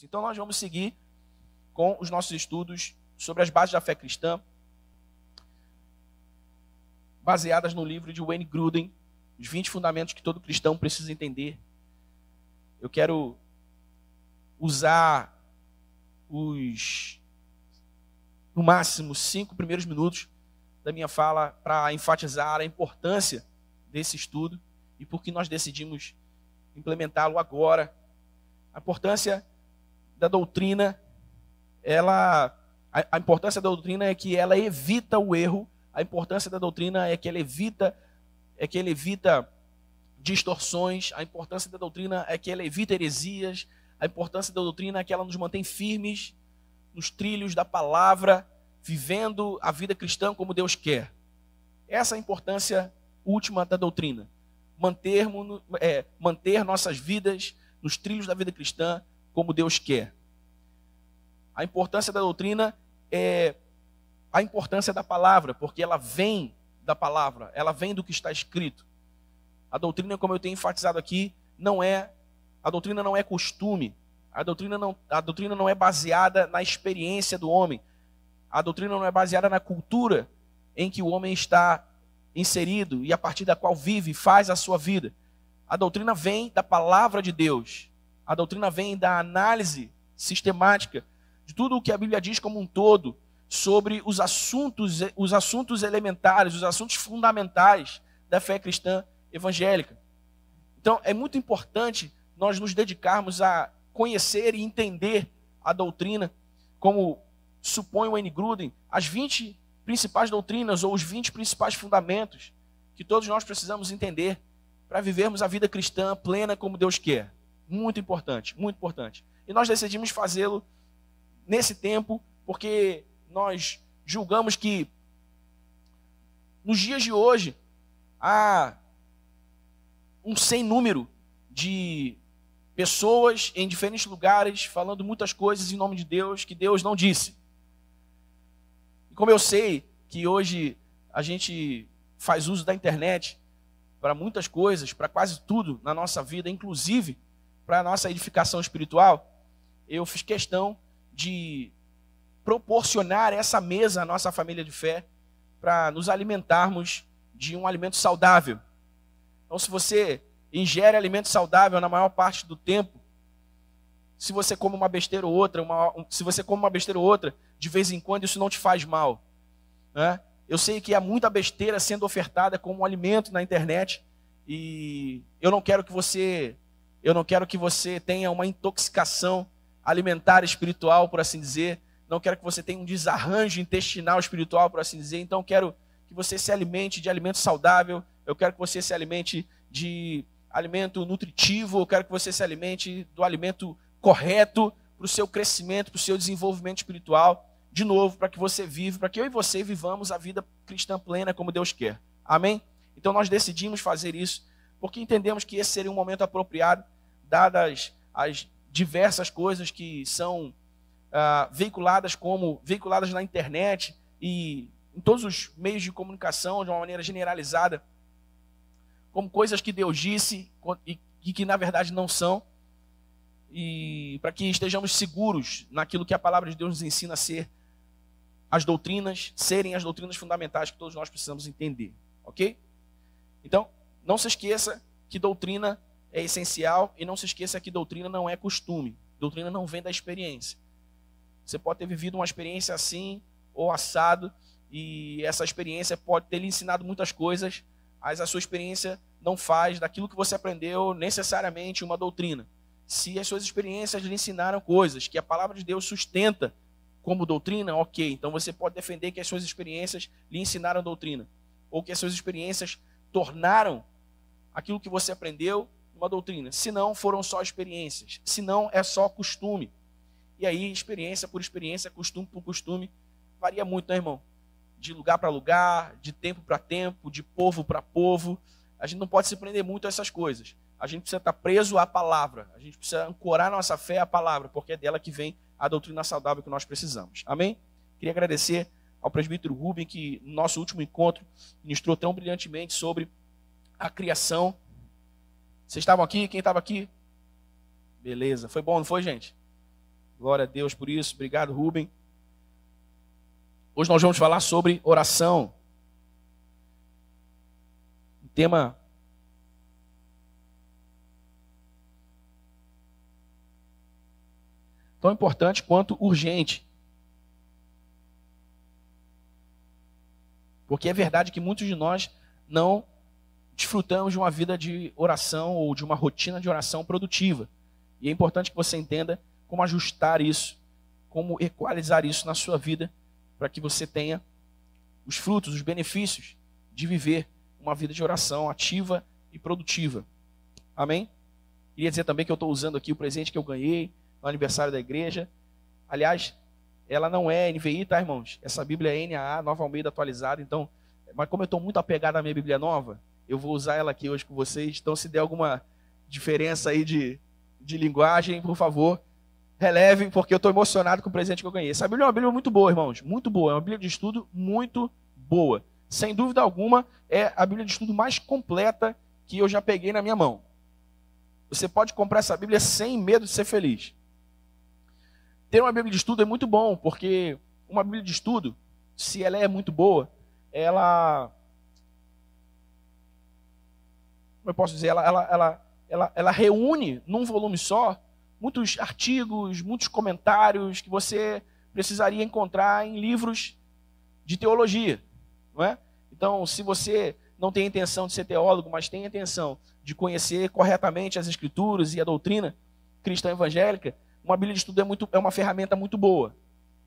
Então nós vamos seguir com os nossos estudos sobre as bases da fé cristã, baseadas no livro de Wayne Grudem, os 20 fundamentos que todo cristão precisa entender. Eu quero usar no máximo 5 primeiros minutos da minha fala para enfatizar a importância desse estudo e por que nós decidimos implementá-lo agora. A importância da doutrina, a importância da doutrina é que ela evita o erro. A importância da doutrina é que ela evita distorções. A importância da doutrina é que ela evita heresias. A importância da doutrina é que ela nos mantém firmes nos trilhos da palavra, vivendo a vida cristã como Deus quer. Essa é a importância última da doutrina. Manter nossas vidas nos trilhos da vida cristã como Deus quer. A importância da doutrina é a importância da palavra, porque ela vem da palavra, ela vem do que está escrito. A doutrina, como eu tenho enfatizado aqui, a doutrina não é costume, a doutrina não é baseada na experiência do homem, a doutrina não é baseada na cultura em que o homem está inserido e a partir da qual vive e faz a sua vida. A doutrina vem da palavra de Deus, a doutrina vem da análise sistemática de tudo o que a Bíblia diz como um todo, sobre os assuntos elementares, os assuntos fundamentais da fé cristã evangélica. Então, é muito importante nós nos dedicarmos a conhecer e entender a doutrina, como supõe o Wayne Grudem, as 20 principais doutrinas ou os 20 principais fundamentos que todos nós precisamos entender para vivermos a vida cristã plena como Deus quer. Muito importante, muito importante. E nós decidimos fazê-lo nesse tempo porque nós julgamos que nos dias de hoje há um sem número de pessoas em diferentes lugares falando muitas coisas em nome de Deus que Deus não disse. E como eu sei que hoje a gente faz uso da internet para muitas coisas, para quase tudo na nossa vida, inclusive para a nossa edificação espiritual, eu fiz questão de proporcionar essa mesa à nossa família de fé para nos alimentarmos de um alimento saudável. Então, se você ingere alimento saudável na maior parte do tempo, se você come uma besteira ou outra, de vez em quando, isso não te faz mal, né? Eu sei que há muita besteira sendo ofertada como um alimento na internet e eu não quero que você tenha uma intoxicação alimentar espiritual, por assim dizer. Não quero que você tenha um desarranjo intestinal espiritual, por assim dizer. Então, quero que você se alimente de alimento saudável. Eu quero que você se alimente de alimento nutritivo. Eu quero que você se alimente do alimento correto para o seu crescimento, para o seu desenvolvimento espiritual. De novo, para que você viva, para que eu e você vivamos a vida cristã plena como Deus quer. Amém? Então, nós decidimos fazer isso porque entendemos que esse seria um momento apropriado, dadas as diversas coisas que são veiculadas na internet e em todos os meios de comunicação de uma maneira generalizada, como coisas que Deus disse e que na verdade não são, e para que estejamos seguros naquilo que a palavra de Deus nos ensina a serem as doutrinas fundamentais que todos nós precisamos entender, ok? Então, não se esqueça que doutrina é essencial e não se esqueça que doutrina não é costume, doutrina não vem da experiência. Você pode ter vivido uma experiência assim ou assado, e essa experiência pode ter lhe ensinado muitas coisas, mas a sua experiência não faz daquilo que você aprendeu necessariamente uma doutrina. Se as suas experiências lhe ensinaram coisas que a palavra de Deus sustenta como doutrina, ok. Então você pode defender que as suas experiências lhe ensinaram doutrina, ou que as suas experiências tornaram aquilo que você aprendeu uma doutrina. Se não, foram só experiências. Se não, é só costume. E aí, experiência por experiência, costume por costume, varia muito, né, irmão? De lugar para lugar, de tempo para tempo, de povo para povo. A gente não pode se prender muito a essas coisas. A gente precisa estar preso à palavra. A gente precisa ancorar nossa fé à palavra, porque é dela que vem a doutrina saudável que nós precisamos. Amém? Queria agradecer ao presbítero Rubem, que no nosso último encontro ministrou tão brilhantemente sobre a criação. Vocês estavam aqui? Quem estava aqui? Beleza. Foi bom, não foi, gente? Glória a Deus por isso. Obrigado, Rubem. Hoje nós vamos falar sobre oração. Um tema tão importante quanto urgente. Porque é verdade que muitos de nós não desfrutamos de uma vida de oração ou de uma rotina de oração produtiva. E é importante que você entenda como ajustar isso, como equalizar isso na sua vida, para que você tenha os frutos, os benefícios de viver uma vida de oração ativa e produtiva. Amém? Queria dizer também que eu estou usando aqui o presente que eu ganhei no aniversário da igreja. Aliás, ela não é NVI, tá, irmãos? Essa Bíblia é NAA, Nova Almeida atualizada. Então, mas como eu estou muito apegado à minha Bíblia nova, eu vou usar ela aqui hoje com vocês. Então, se der alguma diferença aí de linguagem, por favor, relevem, porque eu estou emocionado com o presente que eu ganhei. Essa Bíblia é uma Bíblia muito boa, irmãos. Muito boa. É uma Bíblia de estudo muito boa. Sem dúvida alguma, é a Bíblia de estudo mais completa que eu já peguei na minha mão. Você pode comprar essa Bíblia sem medo de ser feliz. Ter uma Bíblia de estudo é muito bom, porque uma Bíblia de estudo, se ela é muito boa, ela... Como eu posso dizer? Ela reúne num volume só muitos artigos, muitos comentários que você precisaria encontrar em livros de teologia, não é? Então, se você não tem a intenção de ser teólogo, mas tem a intenção de conhecer corretamente as Escrituras e a doutrina cristã evangélica, uma Bíblia de estudo é uma ferramenta muito boa.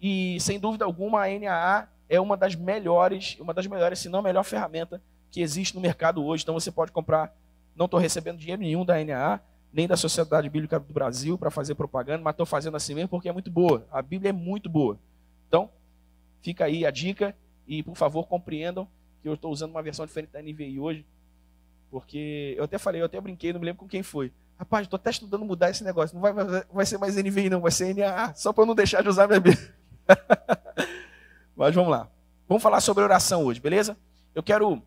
E, sem dúvida alguma, a NAA é uma das melhores, se não a melhor ferramenta que existe no mercado hoje. Então, você pode comprar. Não estou recebendo dinheiro nenhum da NAA, nem da Sociedade Bíblica do Brasil para fazer propaganda, mas estou fazendo assim mesmo porque é muito boa. A Bíblia é muito boa. Então, fica aí a dica e, por favor, compreendam que eu estou usando uma versão diferente da NVI hoje, porque eu até brinquei, não me lembro com quem foi. Rapaz, estou até estudando mudar esse negócio. Não vai ser mais NVI não, vai ser NAA, só para eu não deixar de usar minha Bíblia. Mas vamos lá. Vamos falar sobre oração hoje, beleza? Eu quero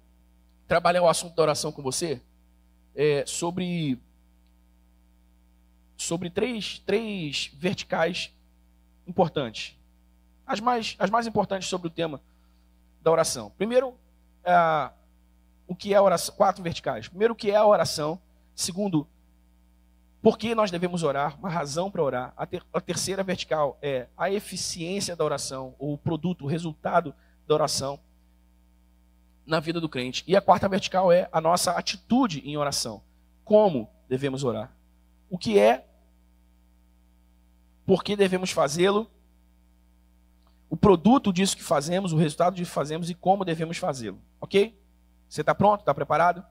trabalhar o assunto da oração com você sobre três verticais importantes. As mais importantes sobre o tema da oração. Primeiro, o que é a oração? 4 verticais. Primeiro, o que é a oração. Segundo, por que nós devemos orar? Uma razão para orar. A terceira vertical é a eficiência da oração, ou o produto, o resultado da oração na vida do crente. E a quarta vertical é a nossa atitude em oração. Como devemos orar? O que é? Por que devemos fazê-lo? O produto disso que fazemos, o resultado disso que fazemos e como devemos fazê-lo. Ok? Você está pronto? Está preparado?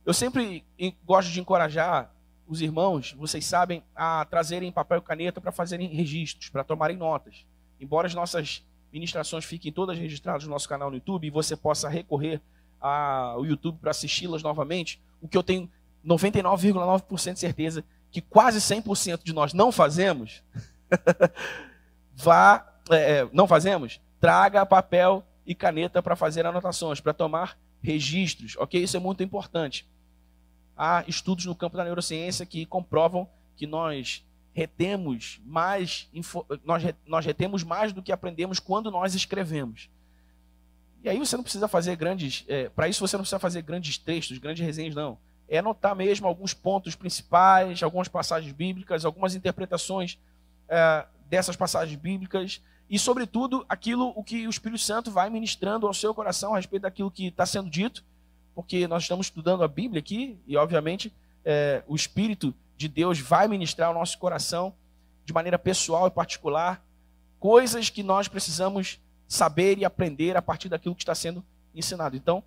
Eu sempre gosto de encorajar os irmãos, vocês sabem, a trazerem papel e caneta para fazerem registros, para tomarem notas. Embora as nossas ministrações fiquem todas registradas no nosso canal no YouTube e você possa recorrer ao YouTube para assisti-las novamente, o que eu tenho 99,9% de certeza que quase 100% de nós não fazemos, traga papel e caneta para fazer anotações, para tomar registros, ok? Isso é muito importante. Há estudos no campo da neurociência que comprovam que nós retemos mais do que aprendemos quando nós escrevemos. E aí você não precisa fazer para isso você não precisa fazer grandes textos, grandes resenhas, não. É anotar mesmo alguns pontos principais, algumas passagens bíblicas, algumas interpretações dessas passagens bíblicas e, sobretudo, o que o Espírito Santo vai ministrando ao seu coração a respeito daquilo que está sendo dito, porque nós estamos estudando a Bíblia aqui e, obviamente, o Espírito de Deus vai ministrar ao nosso coração de maneira pessoal e particular coisas que nós precisamos saber e aprender a partir daquilo que está sendo ensinado. Então,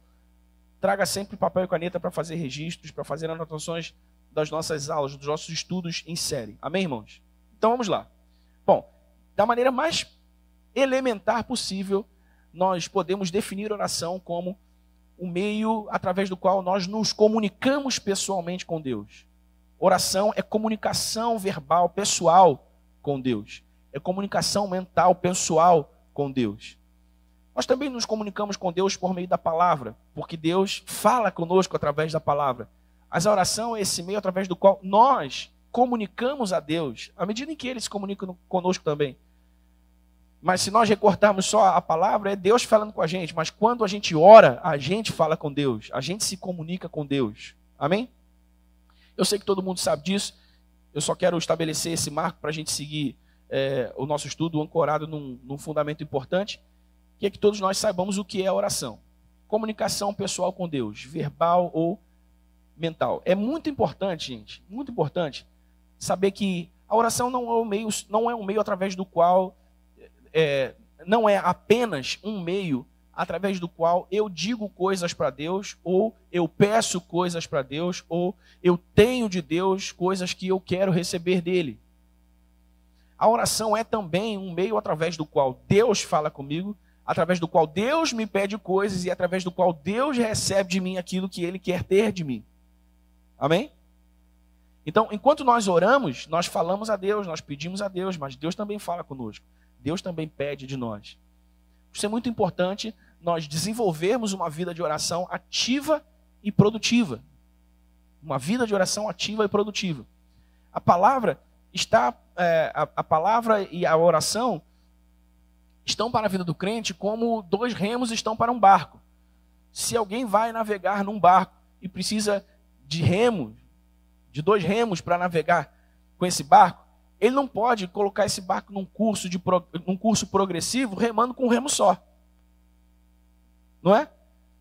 traga sempre papel e caneta para fazer registros, para fazer anotações das nossas aulas, dos nossos estudos em série. Amém, irmãos? Então, vamos lá. Bom, da maneira mais elementar possível, nós podemos definir oração como um meio através do qual nós nos comunicamos pessoalmente com Deus. Oração é comunicação verbal, pessoal com Deus. É comunicação mental, pessoal com Deus. Nós também nos comunicamos com Deus por meio da palavra, porque Deus fala conosco através da palavra. Mas a oração é esse meio através do qual nós comunicamos a Deus, à medida em que Ele se comunica conosco também. Mas se nós recortarmos só a palavra, é Deus falando com a gente. Mas quando a gente ora, a gente fala com Deus. A gente se comunica com Deus. Amém? Eu sei que todo mundo sabe disso. Eu só quero estabelecer esse marco para a gente seguir o nosso estudo ancorado num fundamento importante, que é que todos nós saibamos o que é a oração. Comunicação pessoal com Deus, verbal ou mental. É muito importante, gente, muito importante saber que a oração não é um meio através do qual, não é apenas um meio através do qual eu digo coisas para Deus, ou eu peço coisas para Deus, ou eu tenho de Deus coisas que eu quero receber dele. A oração é também um meio através do qual Deus fala comigo, através do qual Deus me pede coisas e através do qual Deus recebe de mim aquilo que Ele quer ter de mim. Amém? Então, enquanto nós oramos, nós falamos a Deus, nós pedimos a Deus, mas Deus também fala conosco. Deus também pede de nós. Isso é muito importante, nós desenvolvermos uma vida de oração ativa e produtiva. Uma vida de oração ativa e produtiva. A palavra a palavra e a oração estão para a vida do crente como 2 remos estão para um barco. Se alguém vai navegar num barco e precisa de 2 remos para navegar com esse barco, ele não pode colocar esse barco num curso progressivo remando com um remo só. Não é?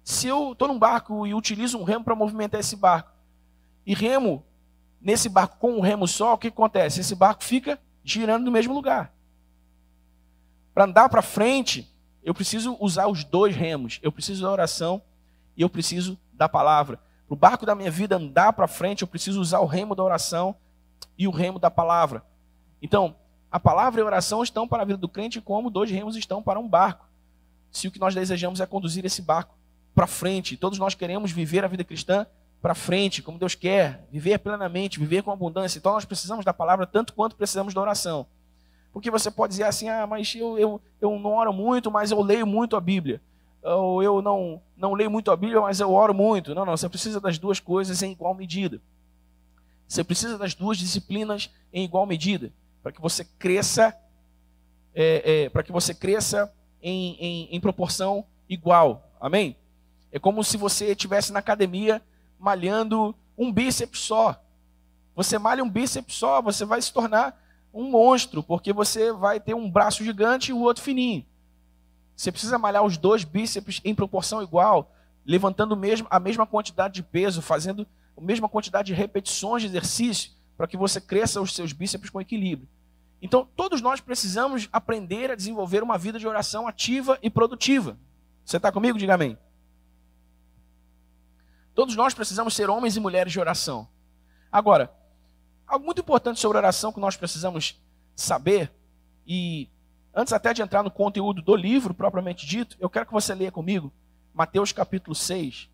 Se eu estou num barco e utilizo um remo para movimentar esse barco, e remo nesse barco com um remo só, o que acontece? Esse barco fica girando no mesmo lugar. Para andar para frente, eu preciso usar os 2 remos. Eu preciso da oração e eu preciso da palavra. Para o barco da minha vida andar para frente, eu preciso usar o remo da oração e o remo da palavra. Então, a palavra e a oração estão para a vida do crente como 2 remos estão para um barco. Se o que nós desejamos é conduzir esse barco para frente, todos nós queremos viver a vida cristã para frente, como Deus quer, viver plenamente, viver com abundância. Então nós precisamos da palavra tanto quanto precisamos da oração. Porque você pode dizer assim, mas eu não oro muito, mas eu leio muito a Bíblia. Ou eu não leio muito a Bíblia, mas eu oro muito. Não, você precisa das 2 coisas em igual medida. Você precisa das 2 disciplinas em igual medida, para que você cresça, em proporção igual. Amém? É como se você estivesse na academia malhando um bíceps só. Você malha um bíceps só, você vai se tornar um monstro, porque você vai ter um braço gigante e o outro fininho. Você precisa malhar os 2 bíceps em proporção igual, levantando a mesma quantidade de peso, fazendo a mesma quantidade de repetições de exercício, para que você cresça os seus bíceps com equilíbrio. Então, todos nós precisamos aprender a desenvolver uma vida de oração ativa e produtiva. Você está comigo? Diga amém. Todos nós precisamos ser homens e mulheres de oração. Agora, algo muito importante sobre oração que nós precisamos saber, e antes até de entrar no conteúdo do livro propriamente dito, eu quero que você leia comigo Mateus capítulo 6.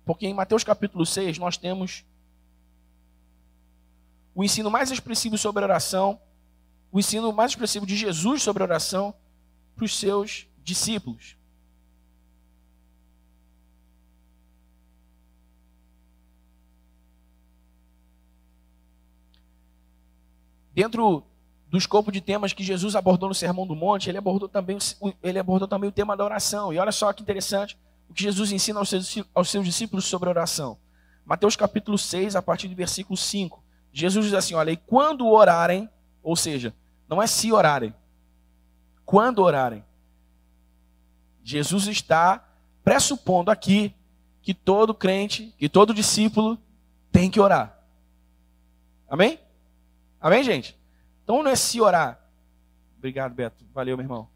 Porque em Mateus capítulo 6 nós temos o ensino mais expressivo sobre oração, o ensino mais expressivo de Jesus sobre oração para os seus discípulos. Dentro do escopo de temas que Jesus abordou no Sermão do Monte, ele abordou também o tema da oração. E olha só que interessante o que Jesus ensina aos seus discípulos sobre oração. Mateus capítulo 6, a partir do versículo 5. Jesus diz assim, olha, e quando orarem, ou seja, não é se orarem, quando orarem, Jesus está pressupondo aqui que todo crente, que todo discípulo tem que orar. Amém? Amém, gente? Então não é se orar. Obrigado, Beto. Valeu, meu irmão.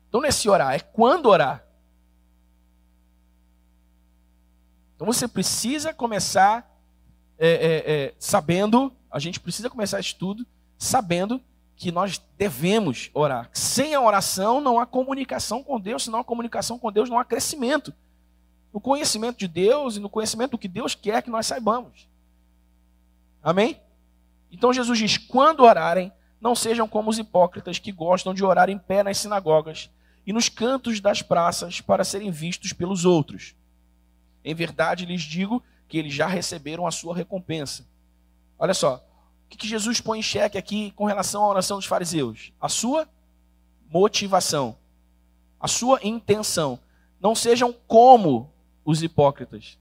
Então não é se orar, é quando orar. Então você precisa começar sabendo, a gente precisa começar esse estudo sabendo que nós devemos orar. Sem a oração não há comunicação com Deus, senão a comunicação com Deus não há crescimento. No conhecimento de Deus e no conhecimento do que Deus quer que nós saibamos. Amém? Então Jesus diz, quando orarem, não sejam como os hipócritas que gostam de orar em pé nas sinagogas e nos cantos das praças para serem vistos pelos outros. Em verdade lhes digo que eles já receberam a sua recompensa. Olha só, o que Jesus põe em xeque aqui com relação à oração dos fariseus? A sua motivação, a sua intenção. Não sejam como os hipócritas,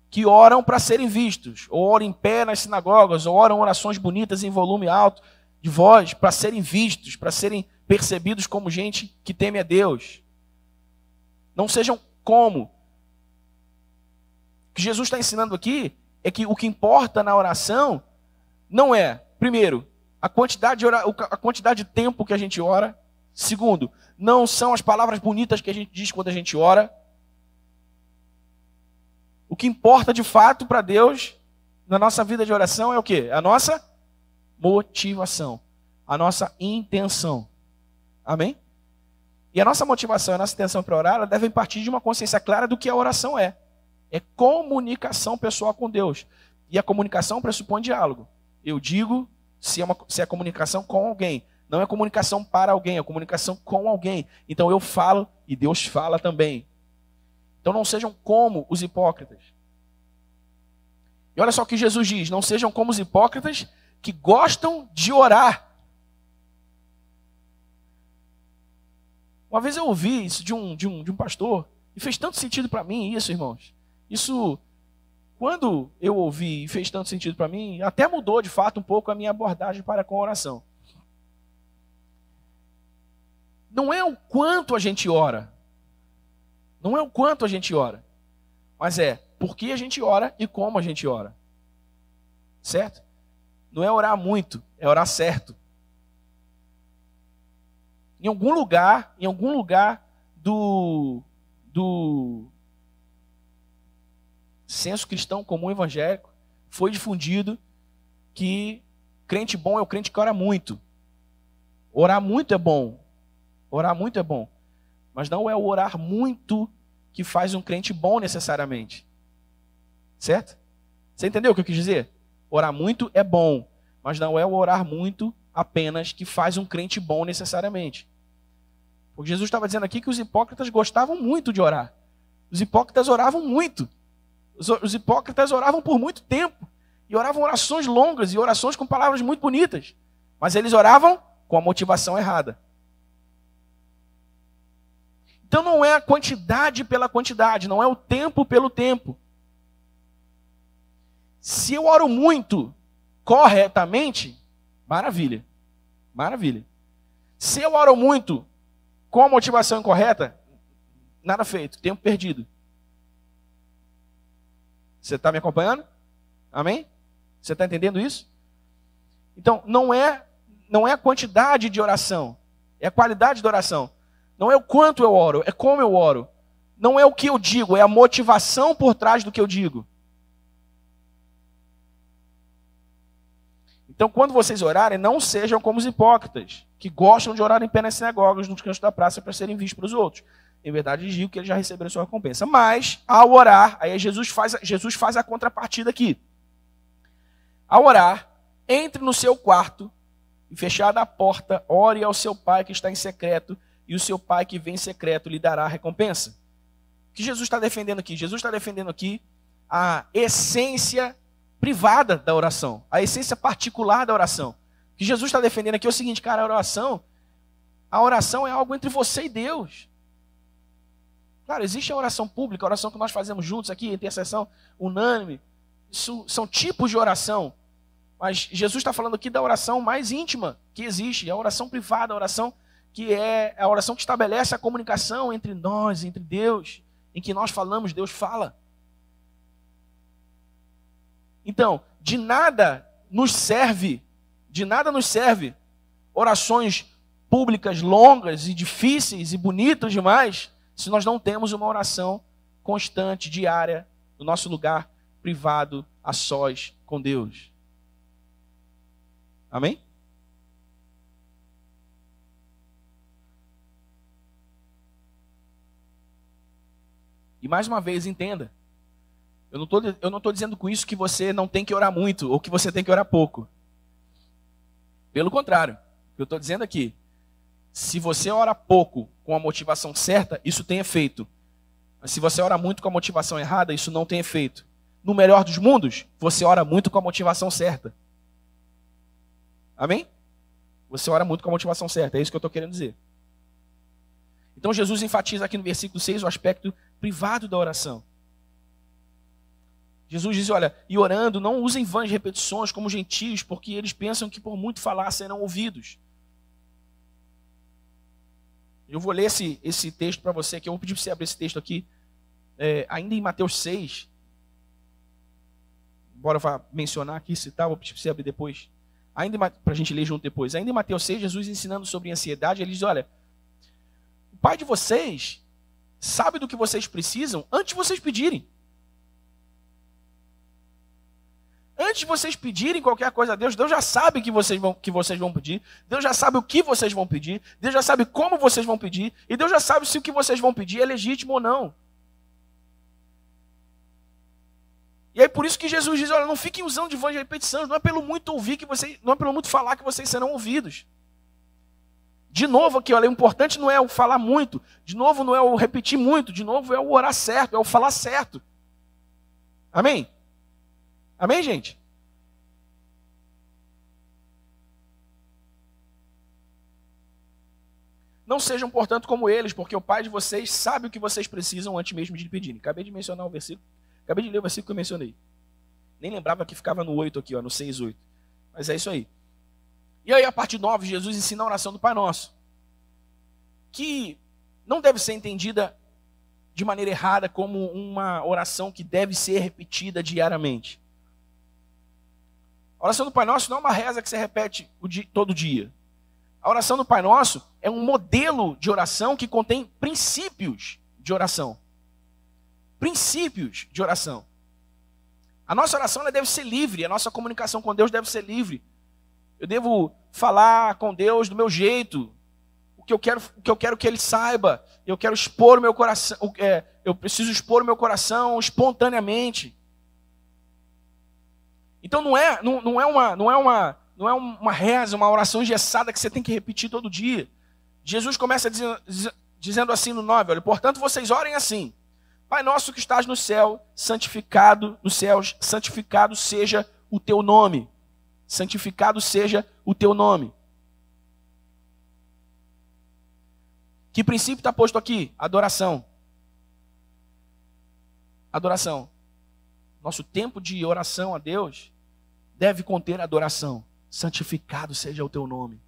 que oram para serem vistos, ou oram em pé nas sinagogas, ou oram orações bonitas em volume alto de voz, para serem vistos, para serem percebidos como gente que teme a Deus. Não sejam como. O que Jesus está ensinando aqui é que o que importa na oração não é, primeiro, a quantidade de tempo que a gente ora. Segundo, não são as palavras bonitas que a gente diz quando a gente ora. O que importa de fato para Deus na nossa vida de oração é o quê? A nossa motivação, a nossa intenção. Amém? E a nossa motivação, a nossa intenção para orar, ela deve partir de uma consciência clara do que a oração é. É comunicação pessoal com Deus. E a comunicação pressupõe diálogo. Eu digo se é comunicação com alguém. Não é comunicação para alguém, é comunicação com alguém. Então eu falo e Deus fala também. Então não sejam como os hipócritas. E olha só o que Jesus diz: não sejam como os hipócritas que gostam de orar. Uma vez eu ouvi isso de um pastor, e fez tanto sentido para mim isso, irmãos. Isso, quando eu ouvi e fez tanto sentido para mim, até mudou de fato um pouco a minha abordagem para com a oração. Não é o quanto a gente ora. Não é o quanto a gente ora. Mas é por que a gente ora e como a gente ora. Certo? Não é orar muito, é orar certo. Em algum lugar do senso cristão comum evangélico, foi difundido que crente bom é o crente que ora muito. Orar muito é bom. Orar muito é bom. Mas não é o orar muito que faz um crente bom necessariamente. Certo? Você entendeu o que eu quis dizer? Orar muito é bom, mas não é o orar muito apenas que faz um crente bom necessariamente. Porque Jesus estava dizendo aqui que os hipócritas gostavam muito de orar. Os hipócritas oravam muito. Os hipócritas oravam por muito tempo. E oravam orações longas e orações com palavras muito bonitas. Mas eles oravam com a motivação errada. Então não é a quantidade pela quantidade, não é o tempo pelo tempo. Se eu oro muito corretamente, maravilha. Maravilha. Se eu oro muito com a motivação incorreta, nada feito, tempo perdido. Você está me acompanhando? Amém? Você está entendendo isso? Então, não é a quantidade de oração, é a qualidade da oração. Não é o quanto eu oro, é como eu oro. Não é o que eu digo, é a motivação por trás do que eu digo. Então, quando vocês orarem, não sejam como os hipócritas, que gostam de orar em pé nas sinagogas, nos cantos da praça, para serem vistos pelos outros. Em verdade, lhes digo que eles já receberam sua recompensa. Mas, ao orar, aí Jesus faz a contrapartida aqui. Ao orar, entre no seu quarto, e fechada a porta, ore ao seu pai que está em secreto, e o seu pai que vem em secreto lhe dará a recompensa. O que Jesus está defendendo aqui? Jesus está defendendo aqui a essência privada da oração, a essência particular da oração. O que Jesus está defendendo aqui é o seguinte, cara, a oração é algo entre você e Deus. Claro, existe a oração pública, a oração que nós fazemos juntos aqui, intercessão unânime. Isso são tipos de oração. Mas Jesus está falando aqui da oração mais íntima que existe, a oração privada, a oração que é a oração que estabelece a comunicação entre nós, entre Deus, em que nós falamos, Deus fala. Então, de nada nos serve orações públicas longas e difíceis e bonitas demais, se nós não temos uma oração constante, diária, no nosso lugar privado, a sós com Deus. Amém? E mais uma vez, entenda, eu não estou dizendo com isso que você não tem que orar muito ou que você tem que orar pouco. Pelo contrário, o que eu estou dizendo aqui, se você ora pouco com a motivação certa, isso tem efeito. Mas se você ora muito com a motivação errada, isso não tem efeito. No melhor dos mundos, você ora muito com a motivação certa. Amém? Você ora muito com a motivação certa, é isso que eu estou querendo dizer. Então Jesus enfatiza aqui no versículo 6 o aspecto privado da oração. Jesus diz, olha, e orando, não usem vãs repetições como gentios, porque eles pensam que por muito falar serão ouvidos. Eu vou ler esse texto para você, que eu vou pedir para você abrir esse texto aqui, ainda em Mateus 6. Embora eu vá mencionar aqui, citar, vou pedir para você abrir depois. Para a gente ler junto depois. Ainda em Mateus 6, Jesus ensinando sobre ansiedade, ele diz, olha, o Pai de vocês sabe do que vocês precisam antes de vocês pedirem. Antes de vocês pedirem qualquer coisa a Deus, Deus já sabe que vocês vão pedir, Deus já sabe o que vocês vão pedir, Deus já sabe como vocês vão pedir, e Deus já sabe se o que vocês vão pedir é legítimo ou não. E aí por isso que Jesus diz, olha, não fiquem usando de vãs de repetição, não é pelo muito ouvir não é pelo muito falar que vocês serão ouvidos. De novo aqui, olha, o importante não é o falar muito, de novo não é o repetir muito, de novo é o orar certo, é o falar certo. Amém? Amém, gente? Não sejam, portanto, como eles, porque o Pai de vocês sabe o que vocês precisam antes mesmo de pedirem. Acabei de mencionar o versículo, acabei de ler o versículo que eu mencionei. Nem lembrava que ficava no 8 aqui, ó, no 6, 8. Mas é isso aí. E aí, a parte 9, Jesus ensina a oração do Pai Nosso, que não deve ser entendida de maneira errada como uma oração que deve ser repetida diariamente. A oração do Pai Nosso não é uma reza que você repete todo dia. A oração do Pai Nosso é um modelo de oração que contém princípios de oração. Princípios de oração. A nossa oração ela deve ser livre, a nossa comunicação com Deus deve ser livre. Eu devo falar com Deus do meu jeito, o que eu quero que Ele saiba. Eu quero expor o meu coração, eu preciso expor o meu coração espontaneamente. Então não é uma reza, uma oração engessada que você tem que repetir todo dia. Jesus começa dizendo assim no 9, olha, portanto vocês orem assim: Pai nosso que estás no céu, santificado seja o teu nome. Santificado seja o teu nome. Que princípio está posto aqui? Adoração. Adoração. Nosso tempo de oração a Deus deve conter adoração. Santificado seja o teu nome.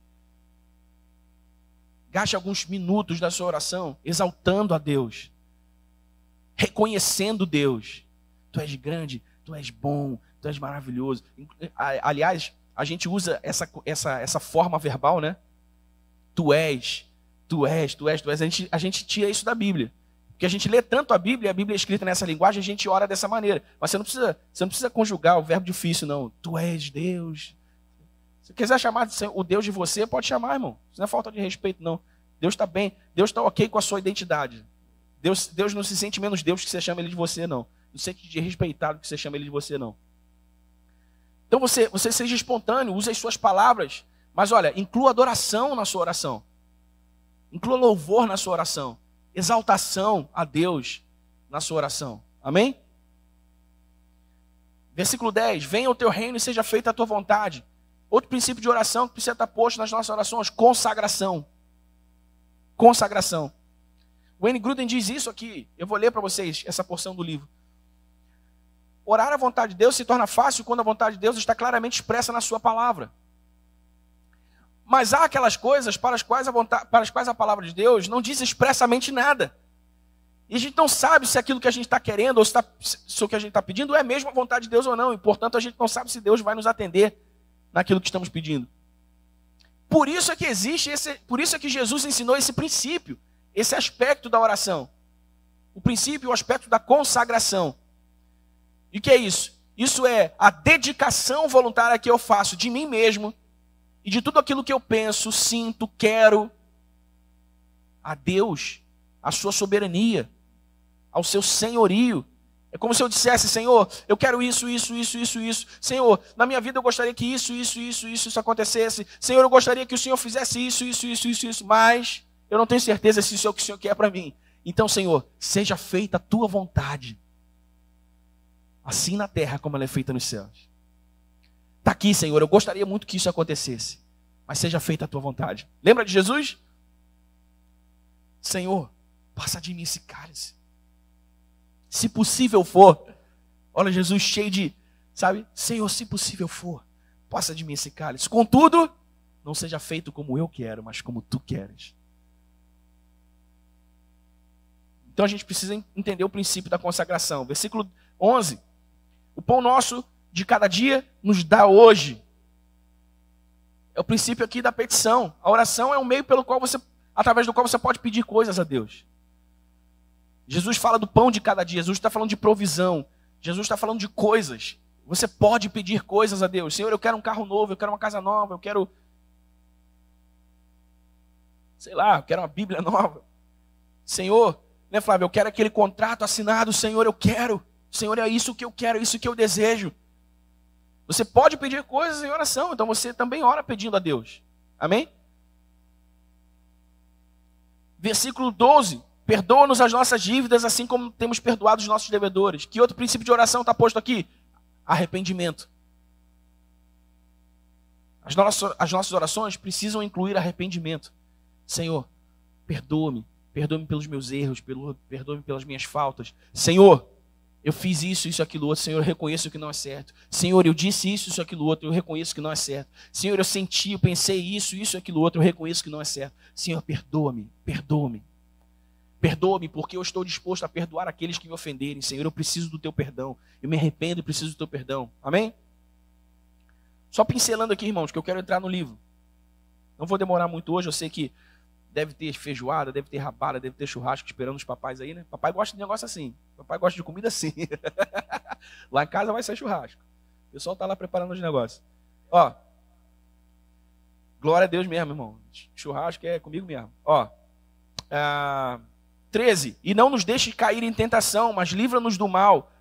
Gaste alguns minutos da sua oração exaltando a Deus, reconhecendo Deus. Tu és grande, tu és bom, tu és maravilhoso. Aliás, a gente usa essa forma verbal, né? Tu és. A gente tira isso da Bíblia. Porque a gente lê tanto a Bíblia é escrita nessa linguagem, a gente ora dessa maneira. Mas você não precisa conjugar o verbo difícil, não. Tu és Deus. Se quiser chamar o Deus de você, pode chamar, irmão. Isso não é falta de respeito, não. Deus está bem, Deus está ok com a sua identidade. Deus não se sente menos Deus que você chama Ele de você, não. Não se sente desrespeitado que você chama Ele de você, não. Então você seja espontâneo, use as suas palavras. Mas olha, inclua adoração na sua oração. Inclua louvor na sua oração. Exaltação a Deus na sua oração. Amém? Versículo 10. Venha o teu reino e seja feita a tua vontade. Outro princípio de oração que precisa estar posto nas nossas orações: consagração. Consagração. Wayne Grudem diz isso aqui. Eu vou ler para vocês essa porção do livro. Orar a vontade de Deus se torna fácil quando a vontade de Deus está claramente expressa na sua palavra. Mas há aquelas coisas para as quais a palavra de Deus não diz expressamente nada. E a gente não sabe se aquilo que a gente está querendo ou se o que a gente está pedindo é mesmo a vontade de Deus ou não. E, portanto, a gente não sabe se Deus vai nos atender naquilo que estamos pedindo. Por isso é que Jesus ensinou esse princípio, esse aspecto da oração. O princípio e o aspecto da consagração. E o que é isso? Isso é a dedicação voluntária que eu faço de mim mesmo e de tudo aquilo que eu penso, sinto, quero, a Deus, a sua soberania, ao seu senhorio. É como se eu dissesse: Senhor, eu quero isso. Senhor, na minha vida eu gostaria que isso acontecesse. Senhor, eu gostaria que o Senhor fizesse isso. Mas eu não tenho certeza se isso é o que o Senhor quer para mim. Então, Senhor, seja feita a tua vontade, assim na terra como ela é feita nos céus. Está aqui, Senhor, eu gostaria muito que isso acontecesse, mas seja feita a tua vontade. Lembra de Jesus? Senhor, passa de mim esse cálice. Se possível for, olha Jesus cheio de, sabe? Senhor, se possível for, passa de mim esse cálice. Contudo, não seja feito como eu quero, mas como tu queres. Então a gente precisa entender o princípio da consagração. Versículo 11. O pão nosso de cada dia nos dá hoje. É o princípio aqui da petição. A oração é um meio pelo qual através do qual você pode pedir coisas a Deus. Jesus fala do pão de cada dia. Jesus está falando de provisão. Jesus está falando de coisas. Você pode pedir coisas a Deus. Senhor, eu quero um carro novo, eu quero uma casa nova, eu quero, sei lá, eu quero uma Bíblia nova. Senhor, né, Flávio, eu quero aquele contrato assinado. Senhor, eu quero. Senhor, é isso que eu quero, é isso que eu desejo. Você pode pedir coisas em oração, então você também ora pedindo a Deus. Amém? Versículo 12. Perdoa-nos as nossas dívidas, assim como temos perdoado os nossos devedores. Que outro princípio de oração está posto aqui? Arrependimento. As nossas orações precisam incluir arrependimento. Senhor, perdoa-me. Perdoa-me pelos meus erros, perdoa-me pelas minhas faltas. Senhor, eu fiz isso, aquilo outro. Senhor, eu reconheço que não é certo. Senhor, eu disse isso, aquilo outro. Eu reconheço que não é certo. Senhor, eu senti, eu pensei isso, aquilo outro. Eu reconheço que não é certo. Senhor, perdoa-me, perdoa-me. Perdoa-me porque eu estou disposto a perdoar aqueles que me ofenderem. Senhor, eu preciso do teu perdão. Eu me arrependo e preciso do teu perdão. Amém? Só pincelando aqui, irmãos, que eu quero entrar no livro. Não vou demorar muito hoje. Eu sei que deve ter feijoada, deve ter rabada, deve ter churrasco esperando os papais aí, né? Papai gosta de negócio assim. Papai gosta de comida assim. Lá em casa vai ser churrasco. O pessoal está lá preparando os negócios. Ó. Glória a Deus mesmo, irmão. Churrasco é comigo mesmo. Ó. 13. E não nos deixe cair em tentação, mas livra-nos do mal.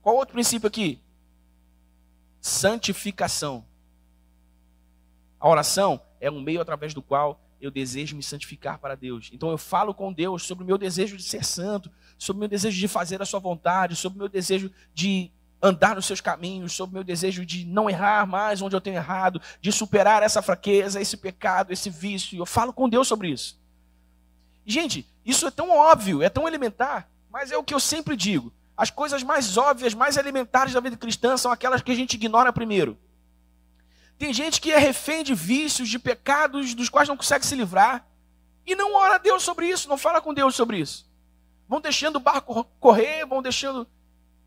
Qual outro princípio aqui? Santificação. A oração é um meio através do qual eu desejo me santificar para Deus. Então eu falo com Deus sobre o meu desejo de ser santo, sobre o meu desejo de fazer a sua vontade, sobre o meu desejo de andar nos seus caminhos, sobre o meu desejo de não errar mais onde eu tenho errado, de superar essa fraqueza, esse pecado, esse vício. Eu falo com Deus sobre isso. Gente, isso é tão óbvio, é tão elementar, mas é o que eu sempre digo. As coisas mais óbvias, mais elementares da vida cristã são aquelas que a gente ignora primeiro. Tem gente que é refém de vícios, de pecados, dos quais não consegue se livrar. E não ora a Deus sobre isso, não fala com Deus sobre isso. Vão deixando o barco correr, vão deixando,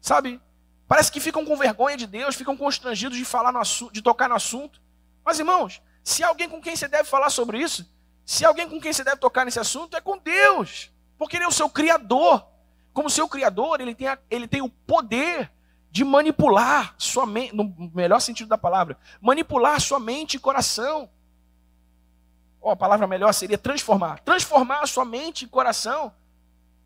sabe? Parece que ficam com vergonha de Deus, ficam constrangidos de falar no assunto, de tocar no assunto. Mas, irmãos, se há alguém com quem você deve falar sobre isso, se há alguém com quem você deve tocar nesse assunto, é com Deus. Porque Ele é o seu Criador. Como seu Criador, Ele tem o poder de manipular sua mente, no melhor sentido da palavra, manipular sua mente e coração. A palavra melhor seria transformar. Transformar a sua mente e coração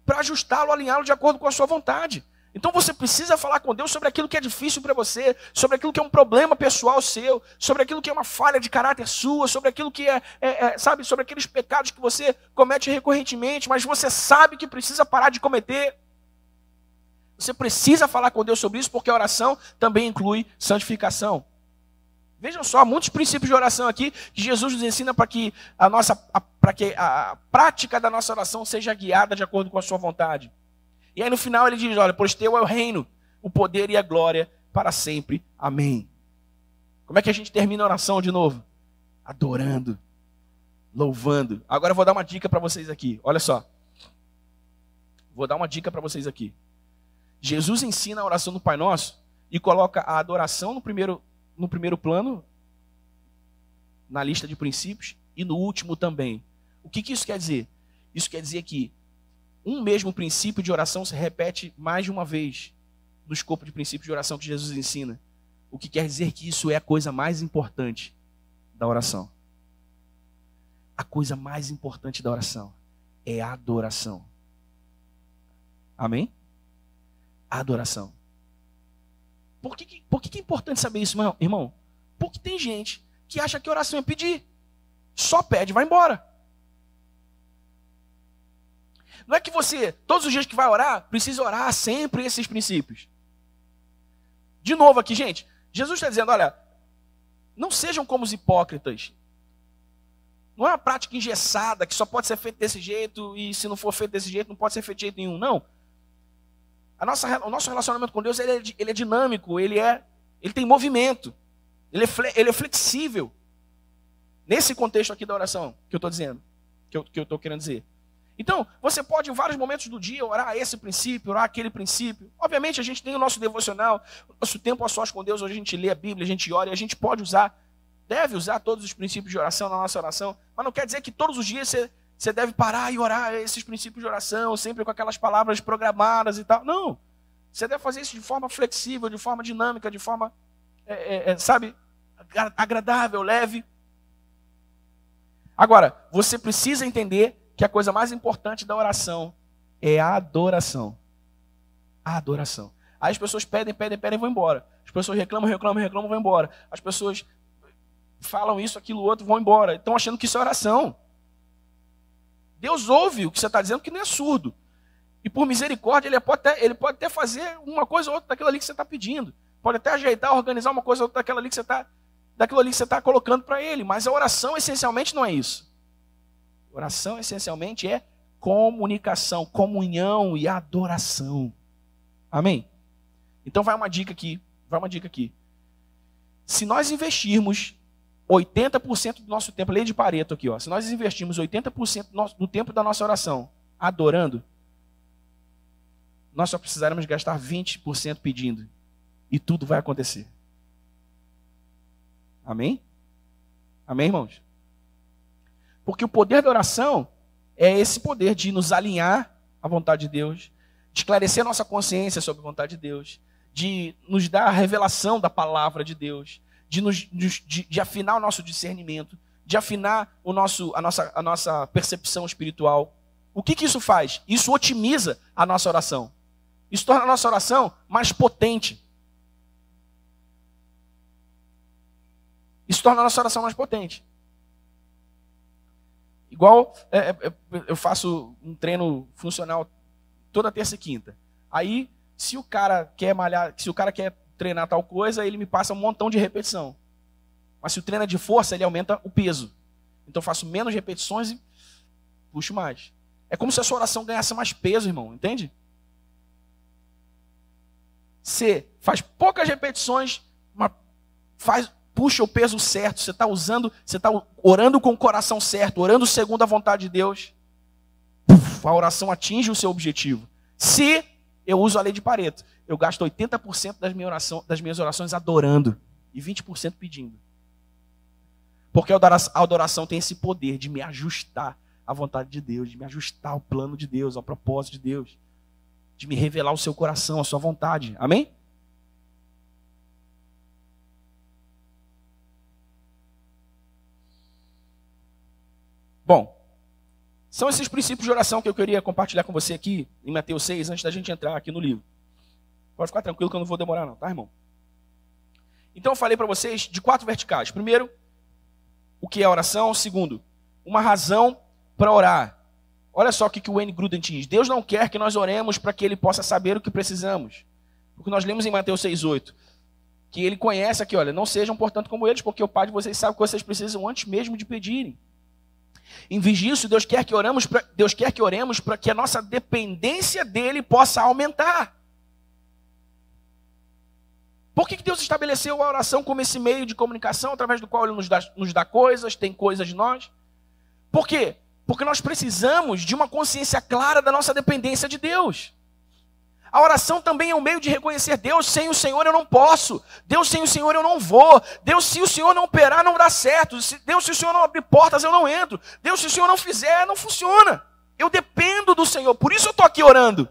para ajustá-lo, alinhá-lo de acordo com a sua vontade. Então você precisa falar com Deus sobre aquilo que é difícil para você, sobre aquilo que é um problema pessoal seu, sobre aquilo que é uma falha de caráter sua, sobre aquilo que sabe, sobre aqueles pecados que você comete recorrentemente, mas você sabe que precisa parar de cometer. Você precisa falar com Deus sobre isso, porque a oração também inclui santificação. Vejam só, muitos princípios de oração aqui que Jesus nos ensina para que a prática da nossa oração seja guiada de acordo com a sua vontade. E aí no final ele diz, olha, pois teu é o reino, o poder e a glória para sempre. Amém. Como é que a gente termina a oração de novo? Adorando, louvando. Agora eu vou dar uma dica para vocês aqui. Olha só. Vou dar uma dica para vocês aqui. Jesus ensina a oração do Pai Nosso e coloca a adoração no primeiro plano, na lista de princípios, e no último também. O que isso quer dizer? Isso quer dizer que um mesmo princípio de oração se repete mais de uma vez no escopo de princípio de oração que Jesus ensina. O que quer dizer que isso é a coisa mais importante da oração. A coisa mais importante da oração é a adoração. Amém? Adoração. Por que é importante saber isso, irmão? Porque tem gente que acha que oração é pedir. Só pede e vai embora. Não é que você, todos os dias que vai orar, precisa orar sempre esses princípios. De novo aqui, gente, Jesus está dizendo, olha, não sejam como os hipócritas. Não é uma prática engessada que só pode ser feita desse jeito e se não for feito desse jeito não pode ser feito de jeito nenhum. Não. O nosso relacionamento com Deus ele é dinâmico, ele tem movimento, ele é flexível. Nesse contexto aqui da oração que eu estou dizendo, que eu estou querendo dizer. Então, você pode em vários momentos do dia orar esse princípio, orar aquele princípio. Obviamente a gente tem o nosso devocional, o nosso tempo a sós com Deus, onde a gente lê a Bíblia, a gente ora e a gente pode usar, deve usar todos os princípios de oração na nossa oração, mas não quer dizer que todos os dias você deve parar e orar esses princípios de oração, sempre com aquelas palavras programadas e tal. Não. Você deve fazer isso de forma flexível, de forma dinâmica, de forma, agradável, leve. Agora, você precisa entender que a coisa mais importante da oração é a adoração. A adoração. Aí as pessoas pedem e vão embora. As pessoas reclamam, vão embora. As pessoas falam isso, aquilo, outro, vão embora. Estão achando que isso é oração. Deus ouve o que você está dizendo, que não é surdo. E por misericórdia, ele pode até fazer uma coisa ou outra daquilo ali que você está pedindo. Pode até ajeitar, organizar uma coisa ou outra daquilo ali que você está colocando para ele. Mas a oração, essencialmente, não é isso. Oração, essencialmente, é comunicação, comunhão e adoração. Amém? Então vai uma dica aqui. Se nós investirmos 80% do nosso tempo, lei de Pareto aqui, ó, se nós investirmos 80% do tempo da nossa oração adorando, nós só precisaremos gastar 20% pedindo. E tudo vai acontecer. Amém? Amém, irmãos? Porque o poder da oração é esse poder de nos alinhar à vontade de Deus, de esclarecer a nossa consciência sobre a vontade de Deus, de nos dar a revelação da palavra de Deus, de afinar o nosso discernimento, de afinar a nossa percepção espiritual. O que isso faz? Isso otimiza a nossa oração. Isso torna a nossa oração mais potente. Isso torna a nossa oração mais potente. Igual eu faço um treino funcional toda terça e quinta. Aí, se o cara quer malhar, se o cara quer treinar tal coisa, ele me passa um montão de repetição. Mas se o treino é de força, ele aumenta o peso. Então eu faço menos repetições e puxo mais. É como se a sua oração ganhasse mais peso, irmão, entende? Você faz poucas repetições, mas puxa o peso certo, você está orando com o coração certo, orando segundo a vontade de Deus, a oração atinge o seu objetivo. Se eu uso a lei de Pareto, eu gasto 80% das minhas orações adorando e 20% pedindo. Porque a adoração tem esse poder de me ajustar à vontade de Deus, de me ajustar ao plano de Deus, ao propósito de Deus, de me revelar o seu coração, a sua vontade. Amém? Bom, são esses princípios de oração que eu queria compartilhar com você aqui em Mateus 6, antes da gente entrar aqui no livro. Pode ficar tranquilo que eu não vou demorar não, tá, irmão? Então eu falei para vocês de 4 verticais. Primeiro, o que é oração. Segundo, uma razão para orar. Olha só o que o Wayne Grudem diz. Deus não quer que nós oremos para que Ele possa saber o que precisamos. Porque nós lemos em Mateus 6,8. Que Ele conhece aqui, olha, não sejam portanto como eles, porque o Pai de vocês sabe o que vocês precisam antes mesmo de pedirem. Em vez disso, Deus quer que oremos para que a nossa dependência dEle possa aumentar. Por que Deus estabeleceu a oração como esse meio de comunicação, através do qual Ele nos dá coisas, tem coisas de nós? Por quê? Porque nós precisamos de uma consciência clara da nossa dependência de Deus. A oração também é um meio de reconhecer Deus. Sem o Senhor eu não posso. Deus, sem o Senhor eu não vou. Deus, se o Senhor não operar, não dá certo. Deus, se o Senhor não abrir portas, eu não entro. Deus, se o Senhor não fizer, não funciona. Eu dependo do Senhor. Por isso eu estou aqui orando.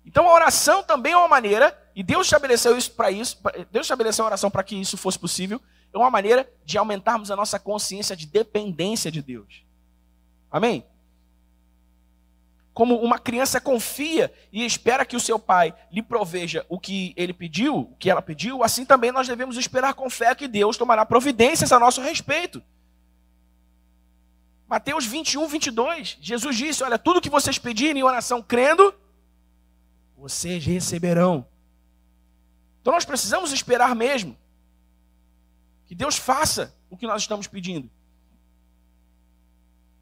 Então a oração também é uma maneira, e Deus estabeleceu isso para isso, Deus estabeleceu a oração para que isso fosse possível, é uma maneira de aumentarmos a nossa consciência de dependência de Deus. Amém? Como uma criança confia e espera que o seu pai lhe proveja o que ele pediu, o que ela pediu, assim também nós devemos esperar com fé que Deus tomará providências a nosso respeito. Mateus 21, 22, Jesus disse, olha, tudo que vocês pedirem em oração crendo, vocês receberão. Então nós precisamos esperar mesmo que Deus faça o que nós estamos pedindo.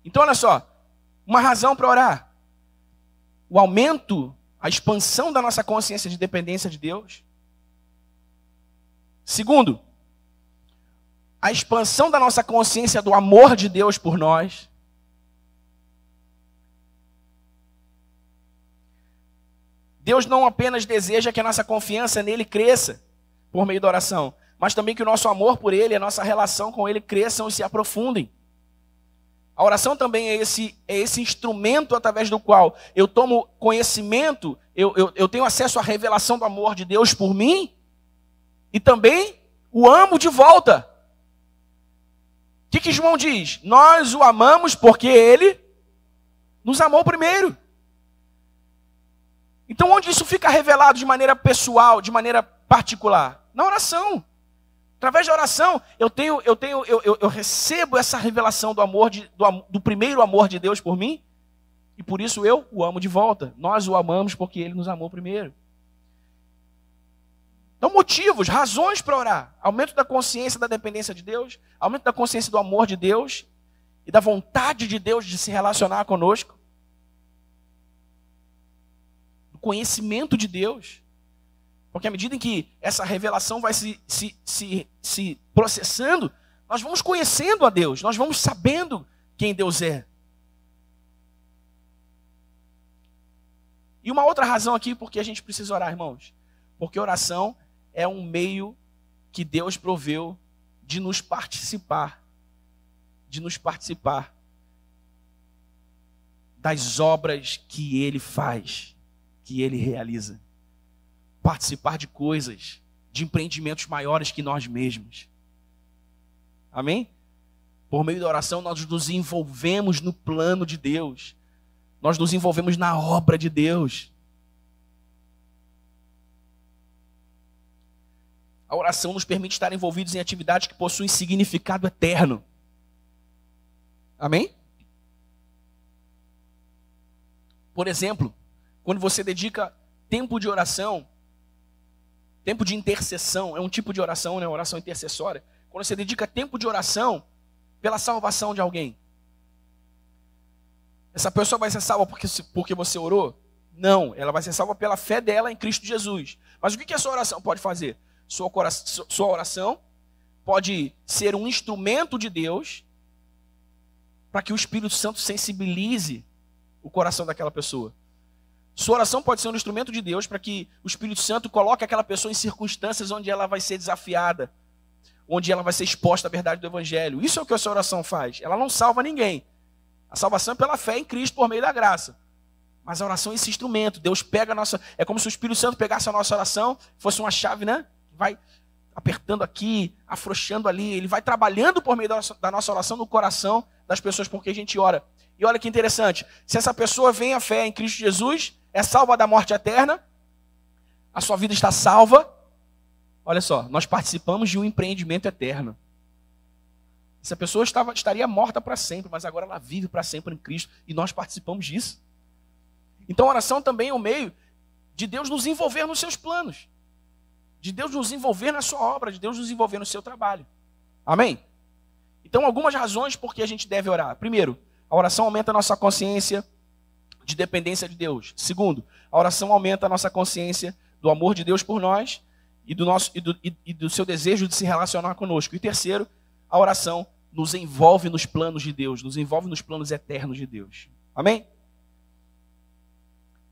Então olha só, uma razão para orar. O aumento, a expansão da nossa consciência de dependência de Deus. Segundo, a expansão da nossa consciência do amor de Deus por nós. Deus não apenas deseja que a nossa confiança nele cresça por meio da oração, mas também que o nosso amor por ele, a nossa relação com ele cresçam e se aprofundem. A oração também é esse instrumento através do qual eu tomo conhecimento, eu tenho acesso à revelação do amor de Deus por mim e também o amo de volta. O que João diz? Nós o amamos porque ele nos amou primeiro. Então onde isso fica revelado de maneira pessoal, de maneira particular? Na oração. Através da oração, eu recebo essa revelação do amor, do primeiro amor de Deus por mim, e por isso eu o amo de volta. Nós o amamos porque ele nos amou primeiro. Então, motivos, razões para orar. Aumento da consciência da dependência de Deus, aumento da consciência do amor de Deus e da vontade de Deus de se relacionar conosco. Do conhecimento de Deus. Porque à medida em que essa revelação vai se processando, nós vamos conhecendo a Deus, nós vamos sabendo quem Deus é. E uma outra razão aqui porque a gente precisa orar, irmãos. Porque oração é um meio que Deus proveu de nos participar das obras que Ele faz, que Ele realiza. Participar de coisas, de empreendimentos maiores que nós mesmos. Amém? Por meio da oração nós nos envolvemos no plano de Deus. Nós nos envolvemos na obra de Deus. A oração nos permite estar envolvidos em atividades que possuem significado eterno. Amém? Por exemplo, quando você dedica tempo de oração, tempo de intercessão, é um tipo de oração, né? Oração intercessória. Quando você dedica tempo de oração pela salvação de alguém. Essa pessoa vai ser salva porque você orou? Não, ela vai ser salva pela fé dela em Cristo Jesus. Mas o que a sua oração pode fazer? Sua oração pode ser um instrumento de Deus para que o Espírito Santo sensibilize o coração daquela pessoa. Sua oração pode ser um instrumento de Deus para que o Espírito Santo coloque aquela pessoa em circunstâncias onde ela vai ser desafiada, onde ela vai ser exposta à verdade do Evangelho. Isso é o que a sua oração faz. Ela não salva ninguém. A salvação é pela fé em Cristo por meio da graça. Mas a oração é esse instrumento. Deus pega a nossa... É como se o Espírito Santo pegasse a nossa oração, fosse uma chave, né? Vai apertando aqui, afrouxando ali. Ele vai trabalhando por meio da nossa oração no coração das pessoas por que a gente ora. E olha que interessante. Se essa pessoa vem à fé em Cristo Jesus, é salva da morte eterna, a sua vida está salva. Olha só, nós participamos de um empreendimento eterno. Essa pessoa estaria morta para sempre, mas agora ela vive para sempre em Cristo e nós participamos disso. Então a oração também é um meio de Deus nos envolver nos seus planos, de Deus nos envolver na sua obra, de Deus nos envolver no seu trabalho. Amém? Então algumas razões por que a gente deve orar. Primeiro, a oração aumenta a nossa consciência de dependência de Deus. Segundo, a oração aumenta a nossa consciência do amor de Deus por nós e do seu desejo de se relacionar conosco. E terceiro, a oração nos envolve nos planos de Deus, nos envolve nos planos eternos de Deus. Amém?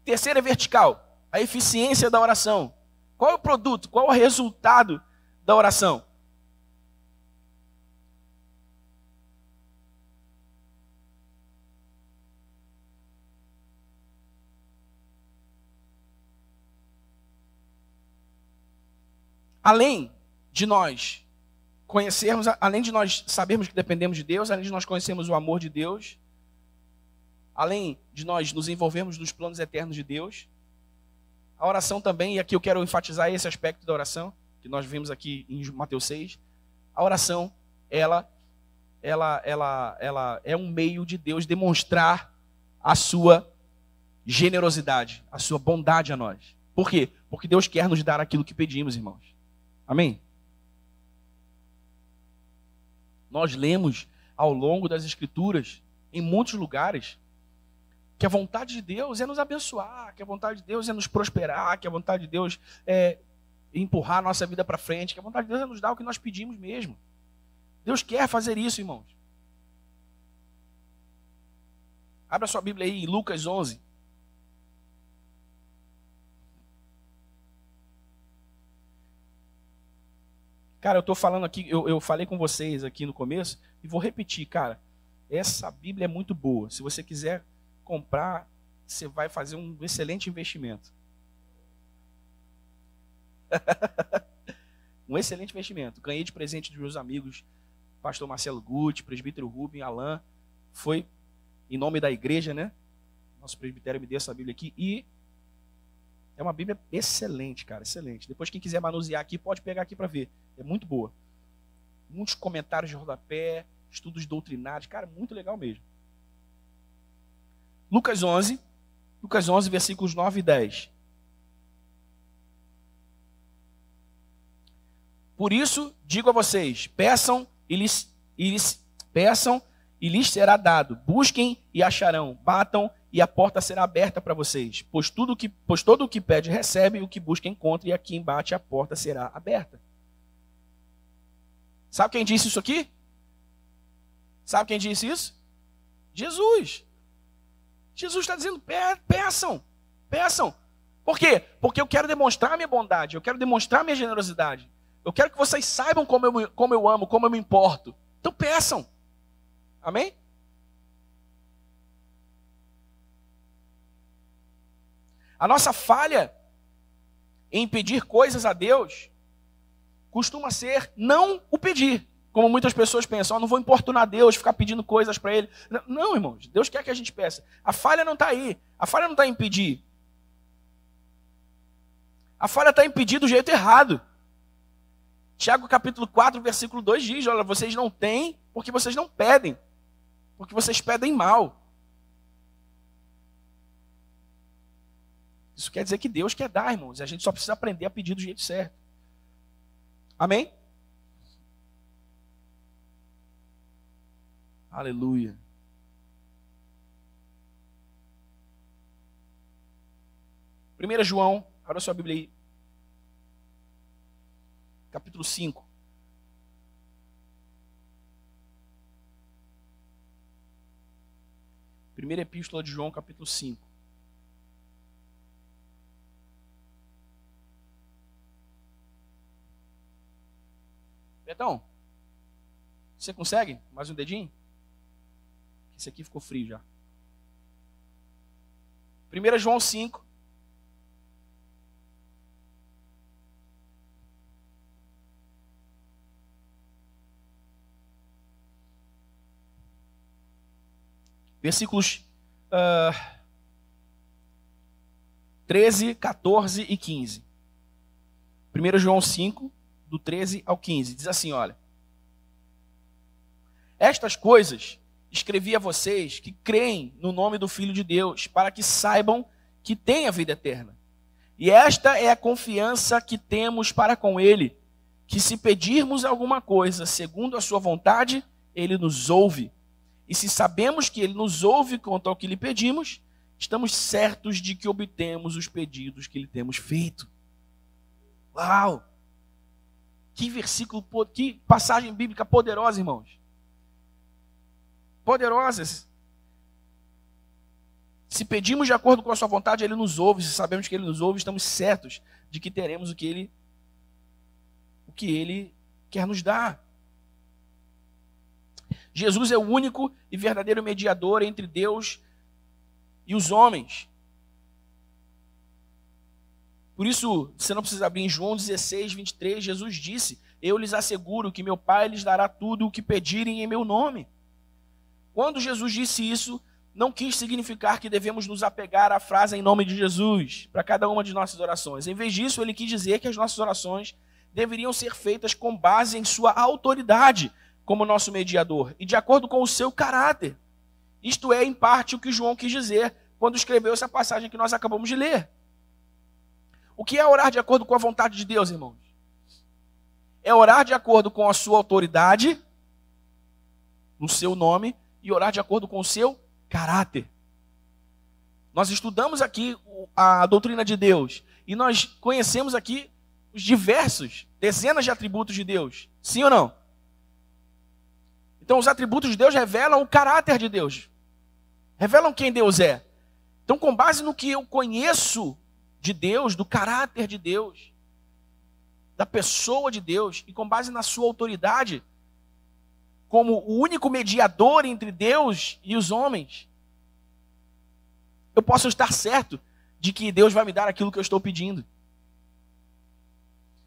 Terceiro é vertical, a eficiência da oração. Qual é o produto, qual é o resultado da oração? Além de nós conhecermos, além de nós sabermos que dependemos de Deus, além de nós conhecermos o amor de Deus, além de nós nos envolvermos nos planos eternos de Deus, a oração também, e aqui eu quero enfatizar esse aspecto da oração, que nós vimos aqui em Mateus 6, a oração, ela ela é um meio de Deus demonstrar a sua generosidade, a sua bondade a nós. Por quê? Porque Deus quer nos dar aquilo que pedimos, irmãos. Amém? Nós lemos ao longo das Escrituras, em muitos lugares, que a vontade de Deus é nos abençoar, que a vontade de Deus é nos prosperar, que a vontade de Deus é empurrar a nossa vida para frente, que a vontade de Deus é nos dar o que nós pedimos mesmo. Deus quer fazer isso, irmãos. Abra sua Bíblia aí em Lucas 11. Cara, eu estou falando aqui, eu falei com vocês aqui no começo, e vou repetir, cara. Essa Bíblia é muito boa. Se você quiser comprar, você vai fazer um excelente investimento. Um excelente investimento. Ganhei de presente dos meus amigos, pastor Marcelo Guti, presbítero Rubem, Alain. Foi em nome da igreja, né? Nosso presbitério me deu essa Bíblia aqui. E é uma Bíblia excelente, cara, excelente. Depois quem quiser manusear aqui, pode pegar aqui para ver. É muito boa. Muitos comentários de rodapé, estudos doutrinários. Cara, muito legal mesmo. Lucas 11, versículos 9 e 10. Por isso, digo a vocês, peçam e lhes será dado. Busquem e acharão. Batam e a porta será aberta para vocês. Pois todo o que pede recebe, e o que busca encontra, e a quem bate a porta será aberta. Sabe quem disse isso aqui? Sabe quem disse isso? Jesus. Jesus está dizendo, peçam. Por quê? Porque eu quero demonstrar a minha bondade, eu quero demonstrar a minha generosidade. Eu quero que vocês saibam como eu amo, como eu me importo. Então peçam. Amém? A nossa falha em pedir coisas a Deus costuma ser não o pedir. Como muitas pessoas pensam, não vou importunar Deus, ficar pedindo coisas para Ele. Não, irmãos, Deus quer que a gente peça. A falha não está aí. A falha não está em pedir. A falha está em pedir do jeito errado. Tiago capítulo 4, versículo 2 diz, olha, vocês não têm porque vocês não pedem. Porque vocês pedem mal. Isso quer dizer que Deus quer dar, irmãos. A gente só precisa aprender a pedir do jeito certo. Amém? Aleluia. Primeira João, abra sua Bíblia aí. Capítulo 5. Primeira Epístola de João, capítulo 5. Betão, você consegue? Mais um dedinho? Esse aqui ficou frio já. 1 João 5. Versículos 13, 14 e 15. 1 João 5, do 13 ao 15. Diz assim, olha. Estas coisas escrevi a vocês que creem no nome do Filho de Deus, para que saibam que têm a vida eterna. E esta é a confiança que temos para com Ele, que se pedirmos alguma coisa segundo a sua vontade, Ele nos ouve. E se sabemos que Ele nos ouve quanto ao que lhe pedimos, estamos certos de que obtemos os pedidos que lhe temos feito. Uau! Que versículo, que passagem bíblica poderosa, irmãos. Poderosas. Se pedimos de acordo com a sua vontade, Ele nos ouve. Se sabemos que Ele nos ouve, estamos certos de que teremos o que Ele quer nos dar. Jesus é o único e verdadeiro mediador entre Deus e os homens. Por isso, você não precisa abrir em João 16, 23, Jesus disse, eu lhes asseguro que meu Pai lhes dará tudo o que pedirem em meu nome. Quando Jesus disse isso, não quis significar que devemos nos apegar à frase em nome de Jesus para cada uma de nossas orações. Em vez disso, ele quis dizer que as nossas orações deveriam ser feitas com base em sua autoridade, como nosso mediador e de acordo com o seu caráter. Isto é, em parte, o que João quis dizer quando escreveu essa passagem que nós acabamos de ler. O que é orar de acordo com a vontade de Deus, irmãos? É orar de acordo com a sua autoridade, no seu nome, e orar de acordo com o seu caráter. Nós estudamos aqui a doutrina de Deus e nós conhecemos aqui os diversos, dezenas de atributos de Deus. Sim ou não? Então os atributos de Deus revelam o caráter de Deus. Revelam quem Deus é. Então, com base no que eu conheço de Deus, do caráter de Deus, da pessoa de Deus, e com base na sua autoridade, como o único mediador entre Deus e os homens, eu posso estar certo de que Deus vai me dar aquilo que eu estou pedindo.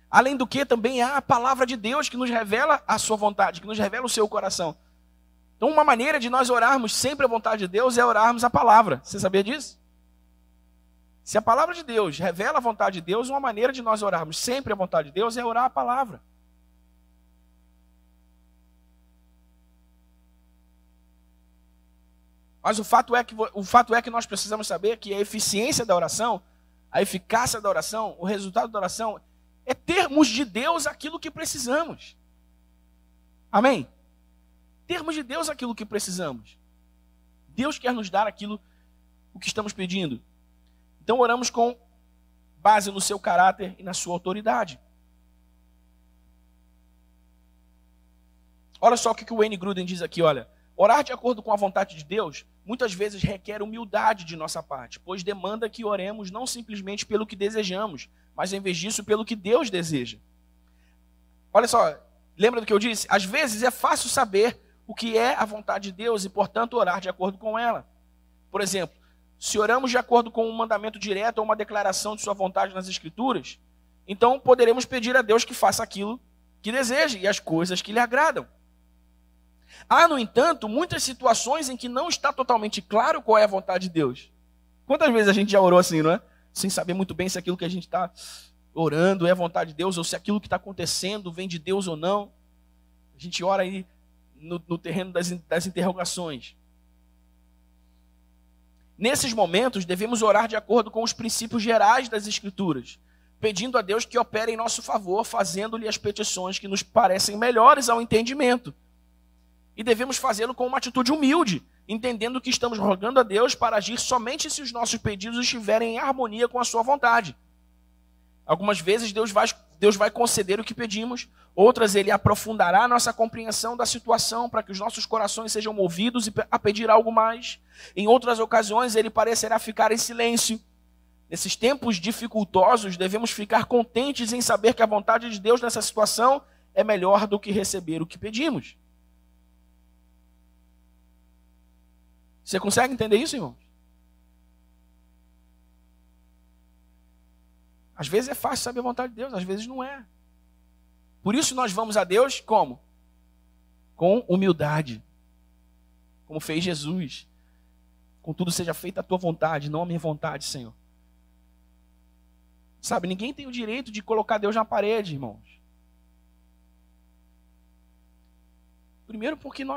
Além do que, também há a palavra de Deus que nos revela a sua vontade, que nos revela o seu coração. Então, uma maneira de nós orarmos sempre a vontade de Deus é orarmos a palavra. Você sabia disso? Se a palavra de Deus revela a vontade de Deus, uma maneira de nós orarmos sempre a vontade de Deus é orar a palavra. Mas o fato é que nós precisamos saber que a eficiência da oração, a eficácia da oração, o resultado da oração é termos de Deus aquilo que precisamos. Amém? Termos de Deus aquilo que precisamos. Deus quer nos dar aquilo o que estamos pedindo. Então oramos com base no seu caráter e na sua autoridade. Olha só o que o Wayne Grudem diz aqui, olha. Orar de acordo com a vontade de Deus muitas vezes requer humildade de nossa parte, pois demanda que oremos não simplesmente pelo que desejamos, mas em vez disso pelo que Deus deseja. Olha só, lembra do que eu disse? Às vezes é fácil saber o que é a vontade de Deus e, portanto, orar de acordo com ela. Por exemplo, se oramos de acordo com um mandamento direto ou uma declaração de sua vontade nas Escrituras, então poderemos pedir a Deus que faça aquilo que deseja e as coisas que lhe agradam. Há, no entanto, muitas situações em que não está totalmente claro qual é a vontade de Deus. Quantas vezes a gente já orou assim, não é? Sem saber muito bem se aquilo que a gente está orando é a vontade de Deus, ou se aquilo que está acontecendo vem de Deus ou não. A gente ora aí no terreno das interrogações. Nesses momentos, devemos orar de acordo com os princípios gerais das Escrituras, pedindo a Deus que opere em nosso favor, fazendo-lhe as petições que nos parecem melhores ao entendimento. E devemos fazê-lo com uma atitude humilde, entendendo que estamos rogando a Deus para agir somente se os nossos pedidos estiverem em harmonia com a sua vontade. Algumas vezes Deus vai conceder o que pedimos, outras Ele aprofundará a nossa compreensão da situação para que os nossos corações sejam movidos a pedir algo mais. Em outras ocasiões Ele parecerá ficar em silêncio. Nesses tempos dificultosos devemos ficar contentes em saber que a vontade de Deus nessa situação é melhor do que receber o que pedimos. Você consegue entender isso, irmãos? Às vezes é fácil saber a vontade de Deus, às vezes não é. Por isso nós vamos a Deus como? Com humildade. Como fez Jesus. Contudo seja feita a tua vontade, não a minha vontade, Senhor. Sabe, ninguém tem o direito de colocar Deus na parede, irmãos. Primeiro porque Ele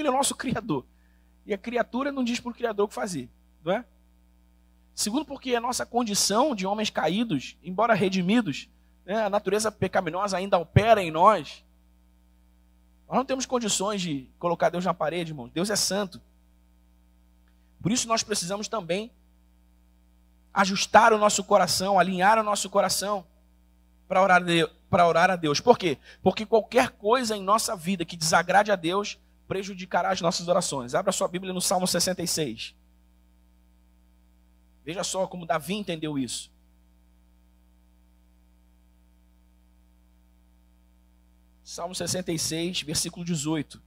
é o nosso Criador. E a criatura não diz para o Criador o que fazer, não é? Segundo, porque a nossa condição de homens caídos, embora redimidos, né, a natureza pecaminosa ainda opera em nós. Nós não temos condições de colocar Deus na parede, irmãos. Deus é santo. Por isso nós precisamos também ajustar o nosso coração, alinhar o nosso coração para orar a Deus. Por quê? Porque qualquer coisa em nossa vida que desagrade a Deus prejudicará as nossas orações. Abra sua Bíblia no Salmo 66. Veja só como Davi entendeu isso. Salmo 66, versículo 18.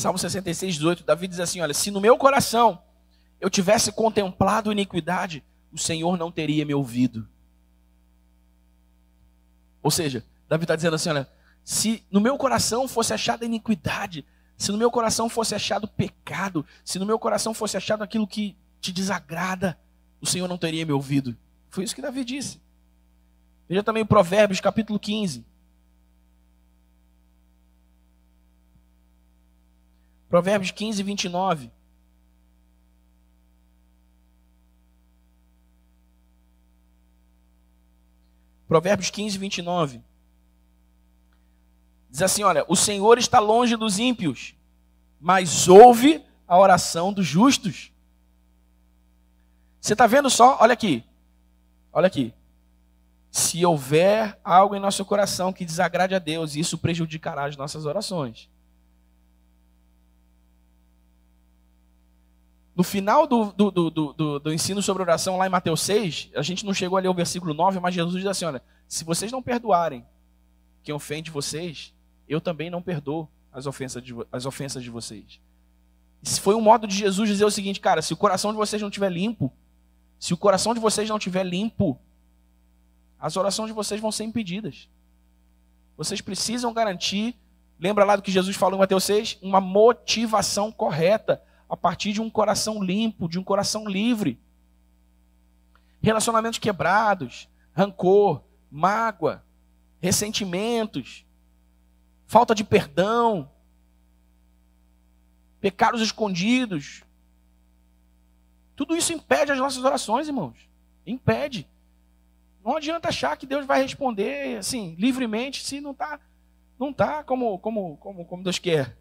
Salmo 66, 18, Davi diz assim, olha, se no meu coração eu tivesse contemplado iniquidade, o Senhor não teria me ouvido. Ou seja, Davi está dizendo assim, olha, se no meu coração fosse achada iniquidade, se no meu coração fosse achado pecado, se no meu coração fosse achado aquilo que te desagrada, o Senhor não teria me ouvido. Foi isso que Davi disse. Veja também o Provérbios, capítulo 15. Provérbios 15, 29. Provérbios 15, 29. Diz assim, olha, o Senhor está longe dos ímpios, mas ouve a oração dos justos. Você está vendo só? Olha aqui. Olha aqui. Se houver algo em nosso coração que desagrade a Deus, isso prejudicará as nossas orações. No final do ensino sobre oração, lá em Mateus 6, a gente não chegou a ler o versículo 9, mas Jesus diz assim, olha, se vocês não perdoarem quem ofende vocês, eu também não perdoo as ofensas de vocês. Esse foi um modo de Jesus dizer o seguinte, cara, se o coração de vocês não estiver limpo, se o coração de vocês não estiver limpo, as orações de vocês vão ser impedidas. Vocês precisam garantir, lembra lá do que Jesus falou em Mateus 6? Uma motivação correta, a partir de um coração limpo, de um coração livre. Relacionamentos quebrados, rancor, mágoa, ressentimentos, falta de perdão, pecados escondidos. Tudo isso impede as nossas orações, irmãos. Impede. Não adianta achar que Deus vai responder assim, livremente, se não está como Deus quer.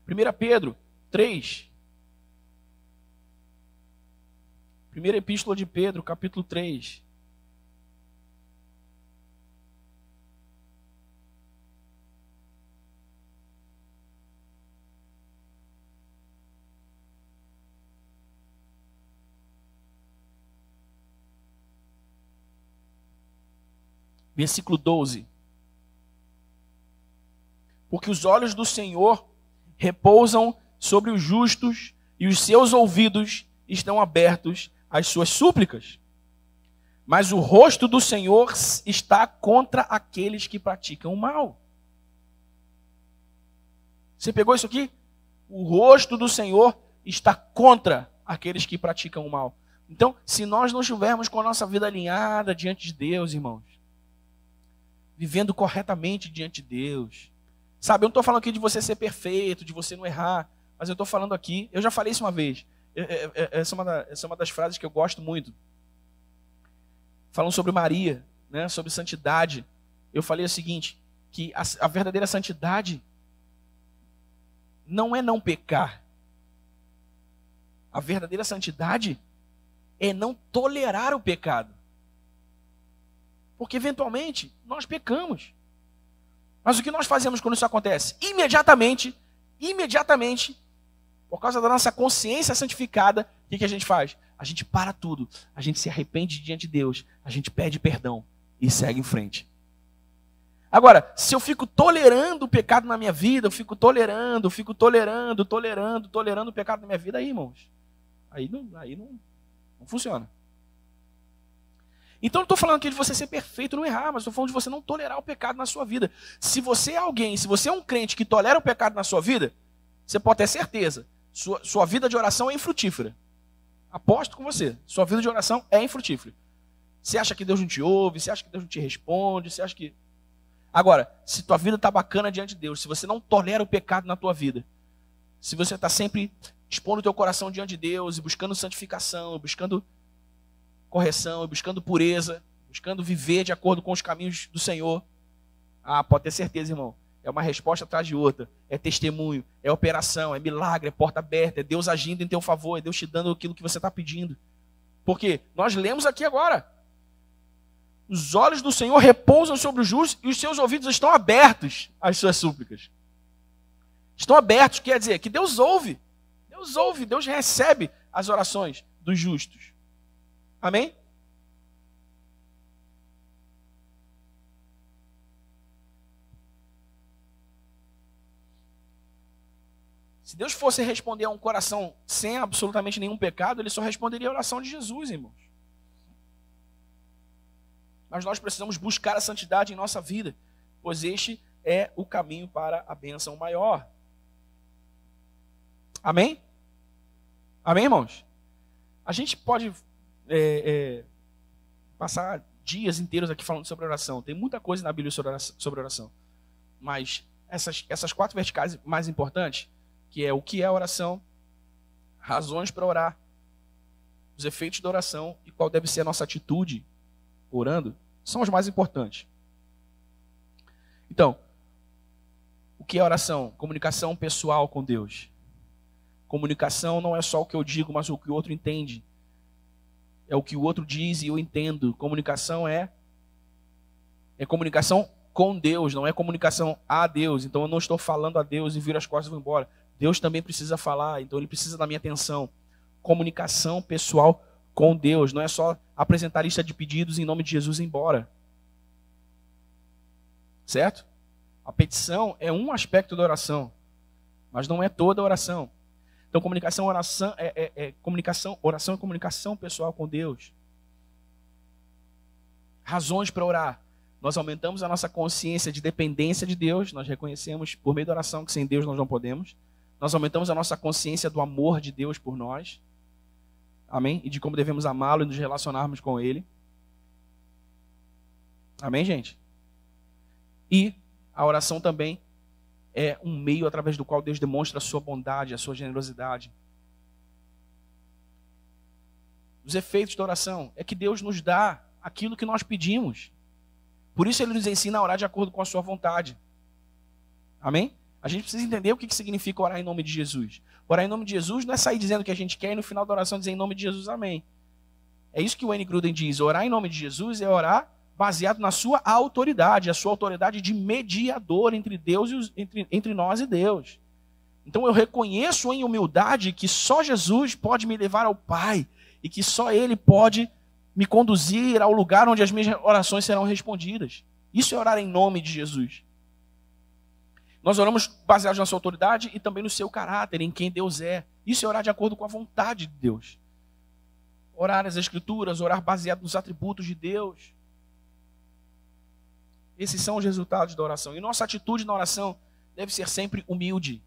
1 Pedro 3. Primeira Epístola de Pedro, capítulo 3. Versículo 12. Porque os olhos do Senhor repousam sobre os justos e os seus ouvidos estão abertos às suas súplicas. Mas o rosto do Senhor está contra aqueles que praticam o mal. Você pegou isso aqui? O rosto do Senhor está contra aqueles que praticam o mal. Então, se nós não estivermos com a nossa vida alinhada diante de Deus, irmãos, vivendo corretamente diante de Deus, sabe, eu não estou falando aqui de você ser perfeito, de você não errar, mas eu estou falando aqui, eu já falei isso uma vez, essa é uma das frases que eu gosto muito, falando sobre Maria, né, sobre santidade. Eu falei o seguinte, que a verdadeira santidade não é não pecar. A verdadeira santidade é não tolerar o pecado. Porque eventualmente nós pecamos. Mas o que nós fazemos quando isso acontece? Imediatamente, por causa da nossa consciência santificada, o que a gente faz? A gente para tudo, a gente se arrepende diante de Deus, a gente pede perdão e segue em frente. Agora, se eu fico tolerando o pecado na minha vida, eu fico tolerando o pecado na minha vida, aí, irmãos, aí não funciona. Então, não estou falando aqui de você ser perfeito e não errar, mas estou falando de você não tolerar o pecado na sua vida. Se você é um crente que tolera o pecado na sua vida, você pode ter certeza, sua vida de oração é infrutífera. Aposto com você, sua vida de oração é infrutífera. Você acha que Deus não te ouve, você acha que Deus não te responde, você acha que... Agora, se tua vida está bacana diante de Deus, se você não tolera o pecado na tua vida, se você está sempre expondo o teu coração diante de Deus, e buscando santificação, buscando correção, buscando pureza, buscando viver de acordo com os caminhos do Senhor, pode ter certeza, irmão, é uma resposta atrás de outra, é testemunho, é operação, é milagre, é porta aberta, é Deus agindo em teu favor, é Deus te dando aquilo que você está pedindo. Porque nós lemos aqui agora, os olhos do Senhor repousam sobre os justos e os seus ouvidos estão abertos às suas súplicas. Estão abertos, quer dizer que Deus ouve, Deus recebe as orações dos justos. Amém? Se Deus fosse responder a um coração sem absolutamente nenhum pecado, ele só responderia a oração de Jesus, irmãos. Mas nós precisamos buscar a santidade em nossa vida, pois este é o caminho para a bênção maior. Amém? Amém, irmãos? A gente pode passar dias inteiros aqui falando sobre oração. Tem muita coisa na Bíblia sobre oração. Mas essas 4 verticais mais importantes, que é o que é a oração, razões para orar, os efeitos da oração e qual deve ser a nossa atitude orando, são os mais importantes. Então, o que é oração? Comunicação pessoal com Deus. Comunicação não é só o que eu digo, mas o que o outro entende. É o que o outro diz e eu entendo. Comunicação é comunicação com Deus, não é comunicação a Deus. Então eu não estou falando a Deus e viro as costas e vou embora. Deus também precisa falar, então ele precisa da minha atenção. Comunicação pessoal com Deus, não é só apresentar lista de pedidos em nome de Jesus e ir embora. Certo? A petição é um aspecto da oração, mas não é toda a oração. Então, oração é comunicação pessoal com Deus. Razões para orar. Nós aumentamos a nossa consciência de dependência de Deus. Nós reconhecemos por meio da oração que sem Deus nós não podemos. Nós aumentamos a nossa consciência do amor de Deus por nós. Amém? E de como devemos amá-lo e nos relacionarmos com Ele. Amém, gente? E a oração também é um meio através do qual Deus demonstra a sua bondade, a sua generosidade. Os efeitos da oração é que Deus nos dá aquilo que nós pedimos. Por isso ele nos ensina a orar de acordo com a sua vontade. Amém? A gente precisa entender o que significa orar em nome de Jesus. Orar em nome de Jesus não é sair dizendo o que a gente quer e no final da oração dizer em nome de Jesus, amém. É isso que o Wayne Grudem diz. Orar em nome de Jesus é orar baseado na sua autoridade, a sua autoridade de mediador entre Deus entre nós e Deus. Então eu reconheço em humildade que só Jesus pode me levar ao Pai e que só Ele pode me conduzir ao lugar onde as minhas orações serão respondidas. Isso é orar em nome de Jesus. Nós oramos baseados na sua autoridade e também no seu caráter, em quem Deus é. Isso é orar de acordo com a vontade de Deus. Orar as Escrituras, orar baseado nos atributos de Deus. Esses são os resultados da oração. E nossa atitude na oração deve ser sempre humilde.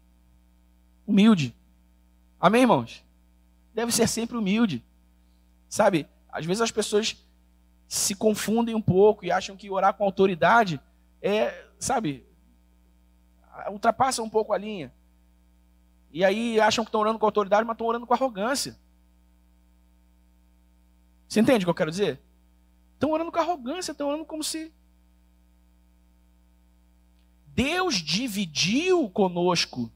Humilde. Amém, irmãos? Deve ser sempre humilde. Sabe, às vezes as pessoas se confundem um pouco e acham que orar com autoridade ultrapassa um pouco a linha. E aí acham que estão orando com autoridade, mas estão orando com arrogância. Você entende o que eu quero dizer? Estão orando com arrogância, estão orando como se Deus dividiu conosco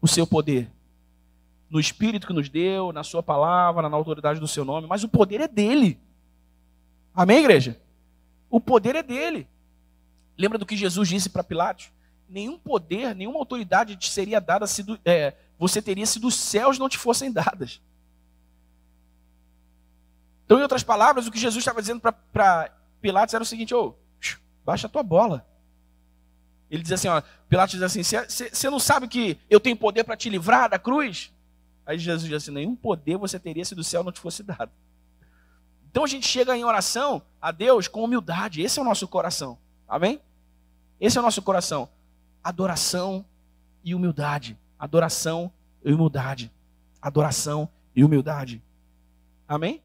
o seu poder. No Espírito que nos deu, na sua palavra, na autoridade do seu nome. Mas o poder é dele. Amém, igreja? O poder é dele. Lembra do que Jesus disse para Pilatos? Nenhum poder, nenhuma autoridade te seria dada se você teria se dos céus não te fossem dadas. Então, em outras palavras, o que Jesus estava dizendo para Pilatos era o seguinte: baixa a tua bola. Ele diz assim, Pilatos diz assim, você não sabe que eu tenho poder para te livrar da cruz? Aí Jesus diz assim, nenhum poder você teria se do céu não te fosse dado. Então a gente chega em oração a Deus com humildade. Esse é o nosso coração. Amém? Esse é o nosso coração. Adoração e humildade. Adoração e humildade. Adoração e humildade. Amém?